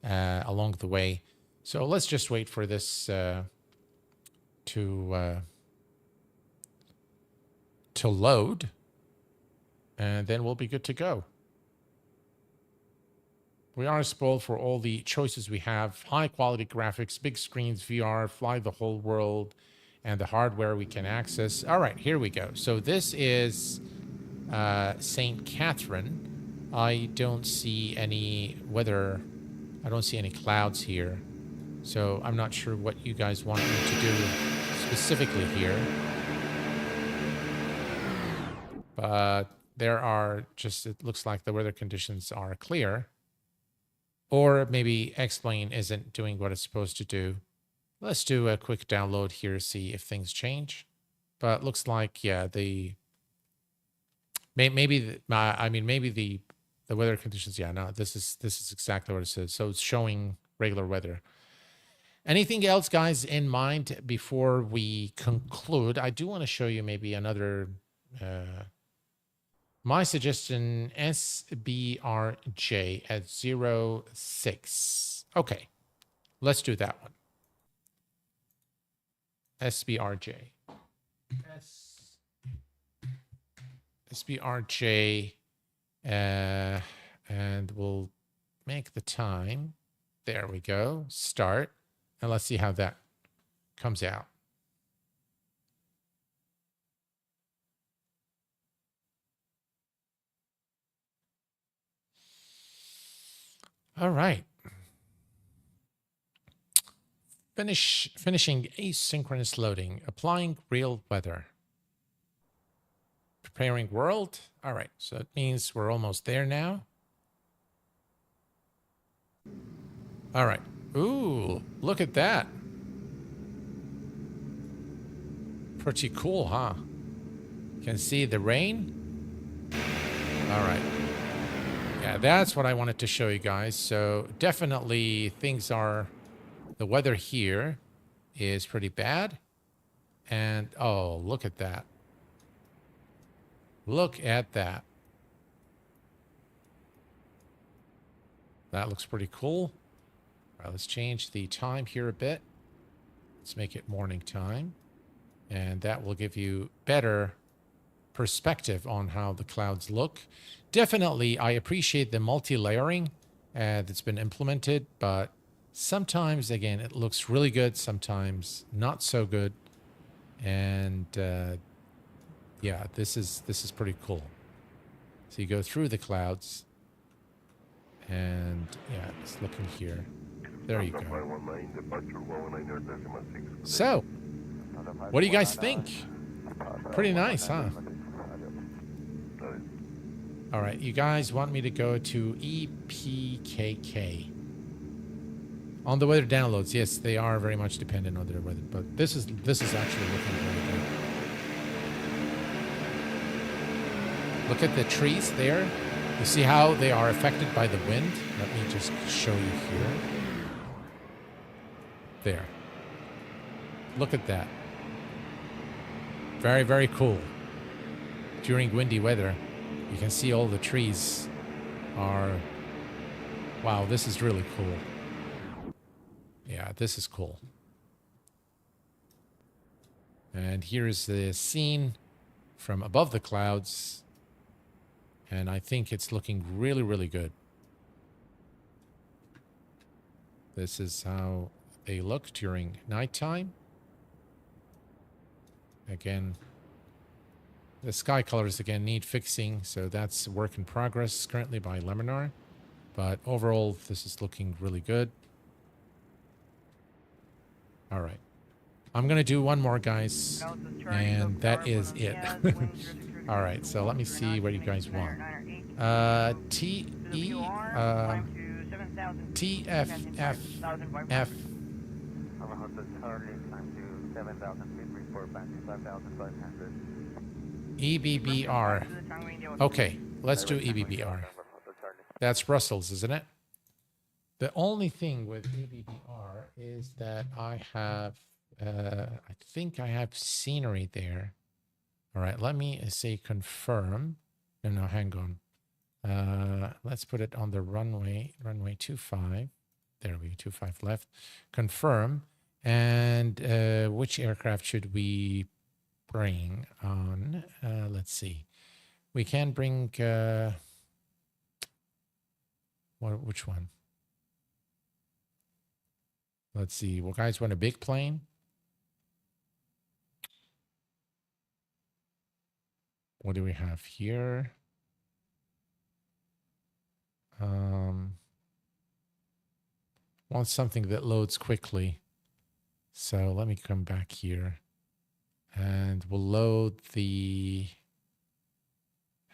along the way. So let's just wait for this to load, and then we'll be good to go. We are spoiled for all the choices we have. High quality graphics, big screens, VR, fly the whole world, and the hardware we can access. All right, here we go. So this is St. Catherine. I don't see any weather. I don't see any clouds here. So I'm not sure what you guys want me to do specifically here. But there are just, it looks like the weather conditions are clear. Or maybe X-Plane isn't doing what it's supposed to do. Let's do a quick download here, see if things change. But looks like, yeah, maybe the weather conditions, yeah, no, this is exactly what it says. So it's showing regular weather. Anything else, guys, in mind before we conclude? I do want to show you maybe another, my suggestion, SBRJ at 06. Okay, let's do that one. SBRJ. SBRJ, and we'll make the time. There we go. Start. And let's see how that comes out. All right. Finishing asynchronous loading. Applying real weather. Preparing world. All right. So it means we're almost there now. All right. Ooh, look at that. Pretty cool, huh? You can see the rain. All right. Yeah, that's what I wanted to show you guys. So definitely the weather here is pretty bad. And oh, look at that. Look at that. That looks pretty cool. All right, let's change the time here a bit. Let's make it morning time. And that will give you better perspective on how the clouds look. Definitely, I appreciate the multi-layering that's been implemented, but sometimes, again, it looks really good, sometimes not so good. And yeah, this is pretty cool. So you go through the clouds, and yeah, it's looking here. There you go. So, what do you guys think? Pretty nice, huh? All right, you guys want me to go to EPKK. On the weather downloads, yes, they are very much dependent on their weather, but this is actually looking really good. Look at the trees there. You see how they are affected by the wind? Let me just show you here. There. Look at that. Very, very cool. During windy weather, you can see all the trees are... Wow, this is really cool. Yeah, this is cool. And here's the scene from above the clouds. And I think it's looking really, really good. This is how they look during nighttime. Again, the sky colors again need fixing, so that's a work in progress currently by Laminar. But overall, this is looking really good. All right. I'm going to do one more, guys, and that is it. All right, so let me see what you guys want. TFFF. EBBR. Okay, let's do EBBR. That's Brussels, isn't it? The only thing with EBBR is that I have, I think I have scenery there. All right, let me say confirm. No, hang on. Let's put it on the runway 25. There we go, 25 left. Confirm. And which aircraft should we bring on? Let's see. We can bring, which one? Let's see. Well, guys, want a big plane? What do we have here? Want something that loads quickly. So let me come back here. And we'll load the...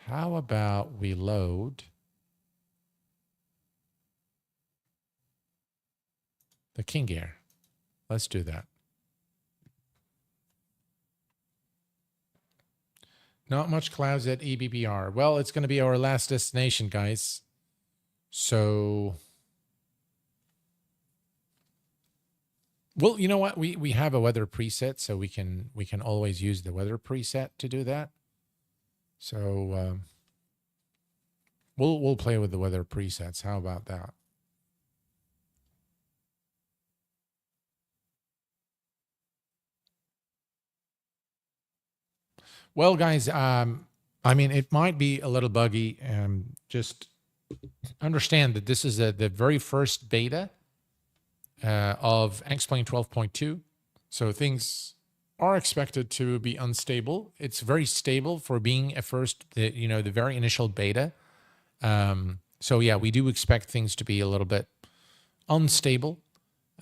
How about we load the King Air? Let's do that. Not much clouds at EBBR. Well, it's going to be our last destination, guys. So, well, you know what? We have a weather preset, so we can always use the weather preset to do that. So we'll play with the weather presets. How about that? Well, guys, I mean, it might be a little buggy. Just understand that this is the very first beta of X-Plane 12.2. So things are expected to be unstable. It's very stable for being a first, the very initial beta. So yeah, we do expect things to be a little bit unstable.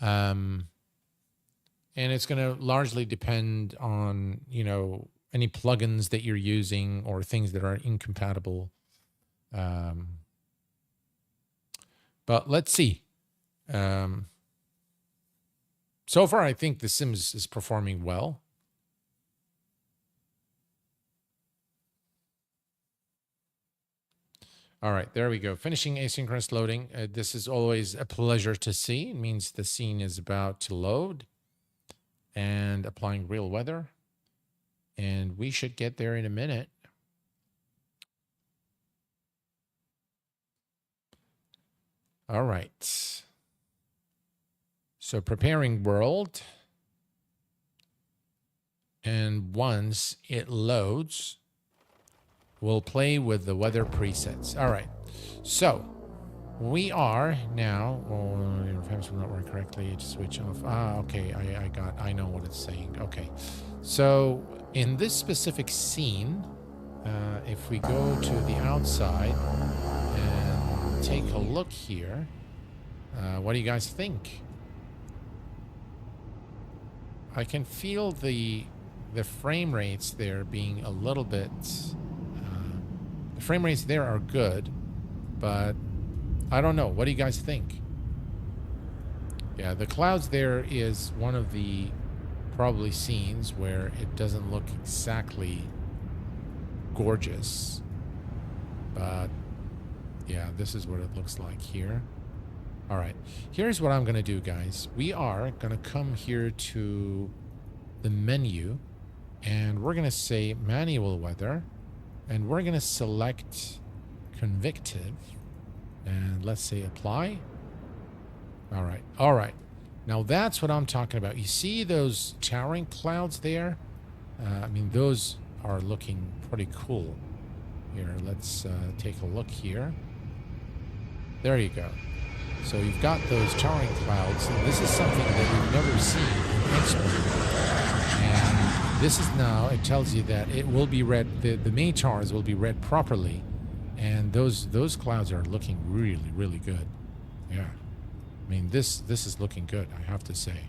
And it's going to largely depend on, any plugins that you're using or things that are incompatible. But let's see. So far, I think the sim is performing well. All right, there we go. Finishing asynchronous loading. This is always a pleasure to see. It means the scene is about to load and applying real weather. And we should get there in a minute. All right. So preparing world. And once it loads, we'll play with the weather presets. All right. So we are now, your frames will not work correctly. Just switch off. Okay. I know what it's saying. Okay. So in this specific scene, if we go to the outside and take a look here, what do you guys think? I can feel the frame rates there being a little bit... the frame rates there are good, but I don't know. What do you guys think? Yeah, the clouds there is one of the probably scenes where it doesn't look exactly gorgeous. But yeah, this is what it looks like here. All right, here's what I'm going to do, guys. We are going to come here to the menu, and we're going to say manual weather, and we're going to select convective, and let's say apply. All right, all right. Now that's what I'm talking about. You see those towering clouds there? I mean, those are looking pretty cool. Here, let's take a look here. There you go. So you've got those towering clouds, and this is something that we've never seen in X-Plane. And this is now, it tells you that it will be read, the main towers will be read properly, and those clouds are looking really, really good. Yeah. I mean, this is looking good, I have to say.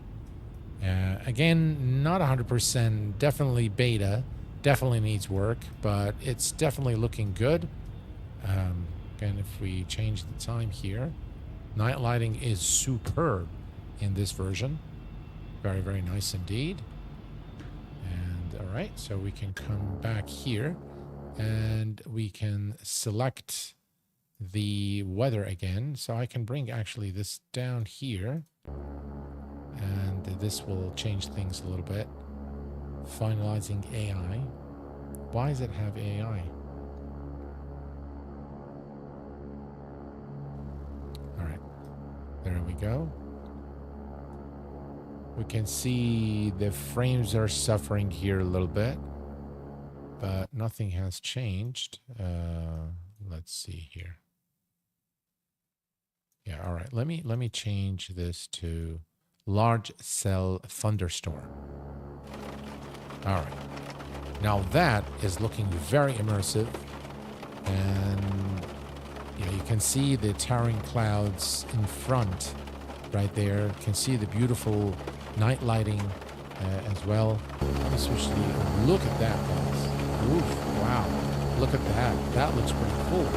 Again, not 100%, definitely beta, definitely needs work, but it's definitely looking good. Again, if we change the time here, night lighting is superb in this version. Very, very nice indeed. And all right, so we can come back here and we can select the weather again. So I can bring actually this down here, and this will change things a little bit. Finalizing AI. Why does it have AI? All right, there we go. We can see the frames are suffering here a little bit, but nothing has changed. Let's see here. Yeah, all right. Let me change this to large cell thunderstorm. All right. Now that is looking very immersive, and you can see the towering clouds in front right there. You can see the beautiful night lighting as well. Let me switch the look at that, guys. Oof, wow. Look at that. That looks pretty cool.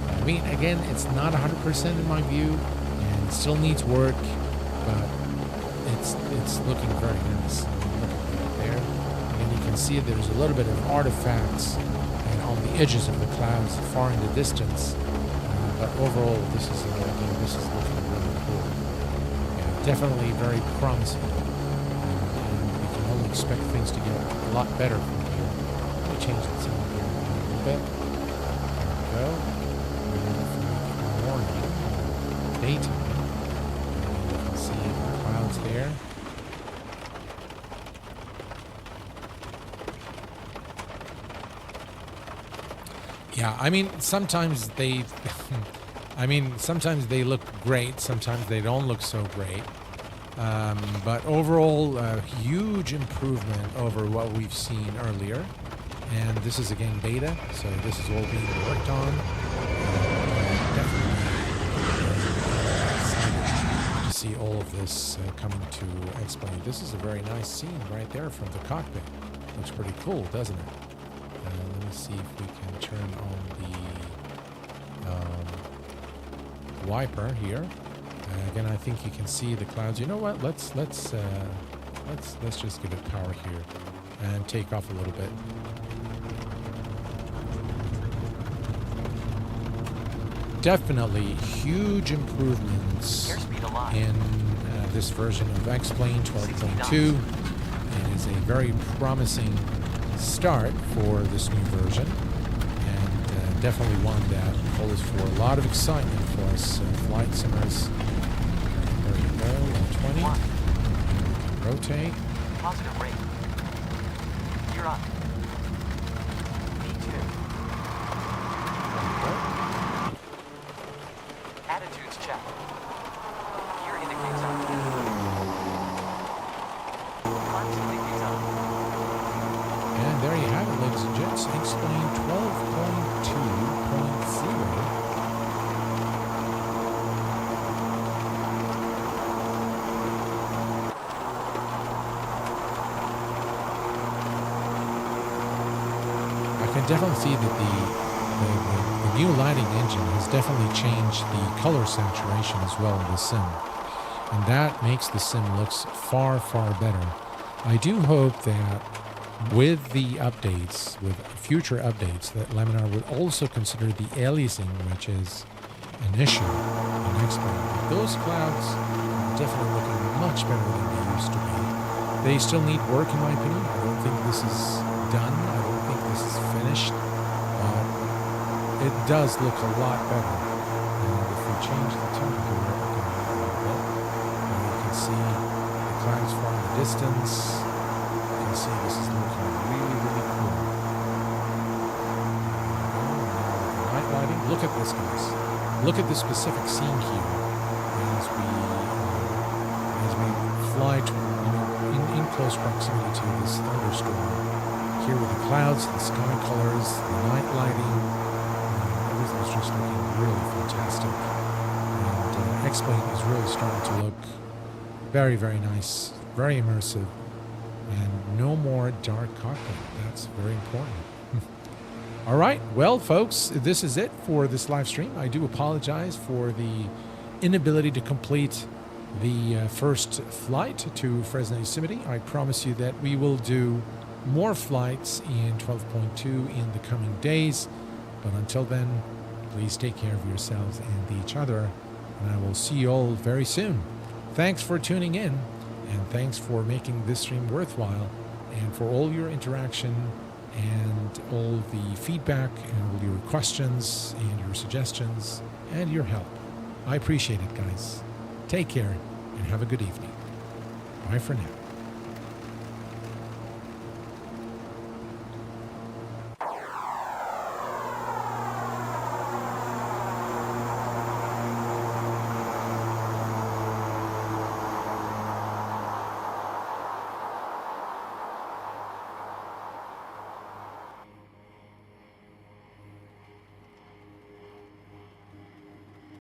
I mean, again, it's not 100% in my view, and still needs work, but it's looking very nice. Look at that there. And you can see there's a little bit of artifacts and on the edges of the clouds far in the distance. But overall, this is looking really cool. Yeah, definitely very promising. And we can only expect things to get a lot better from here. Let me change the sound here a little bit. There we go. Morning, daytime. And you can see the clouds there. Yeah, I mean, sometimes they look great, sometimes they don't look so great. But overall, a huge improvement over what we've seen earlier. And this is again beta, so this is all being worked on. Definitely excited to see all of this coming to X-Plane. This is a very nice scene right there from the cockpit. Looks pretty cool, doesn't it? Let me see if we can turn on the wiper here. Again, I think you can see the clouds. You know what? Let's just give it power here and take off a little bit. Definitely huge improvements in this version of X-Plane 12.2. It is a very promising start for this new version, and definitely one that holds for a lot of excitement for us flight simmers. There you go, 120. Rotate. Positive rate. You're up. B2. Attitudes check. Gear indicates up. Climb indicates up. And there you have it, ladies and gents. X-Plane 12.2.0. I can definitely see that the new lighting engine has definitely changed the color saturation as well in the sim. And that makes the sim looks far, far better. I do hope that with the updates, with future updates, that Laminar would also consider the aliasing, which is an issue in X-Plane. But those clouds are definitely looking much better than they used to be. They still need work, in my opinion. I don't think this is done. I don't think this is finished. But it does look a lot better. And if we change the tune here, a little bit, you can see the clouds far in the distance. You can see this is looking really, really cool. Now with the night lighting, look at this, guys. Look at this specific scene here as we fly to, in close proximity to this thunderstorm. Here with the clouds, the sky colors, the night lighting, everything's just looking really fantastic. And X-Plane is really starting to look very, very nice, very immersive, and no more dark cockpit. That's very important. All right, well, folks, this is it for this live stream. I do apologize for the inability to complete the first flight to Fresno Yosemite. I promise you that we will do more flights in 12.2 in the coming days. But until then, please take care of yourselves and each other. And I will see you all very soon. Thanks for tuning in, and thanks for making this stream worthwhile, and for all your interaction and all the feedback and all your questions and your suggestions and your help. I appreciate it, guys. Take care and have a good evening. Bye for now.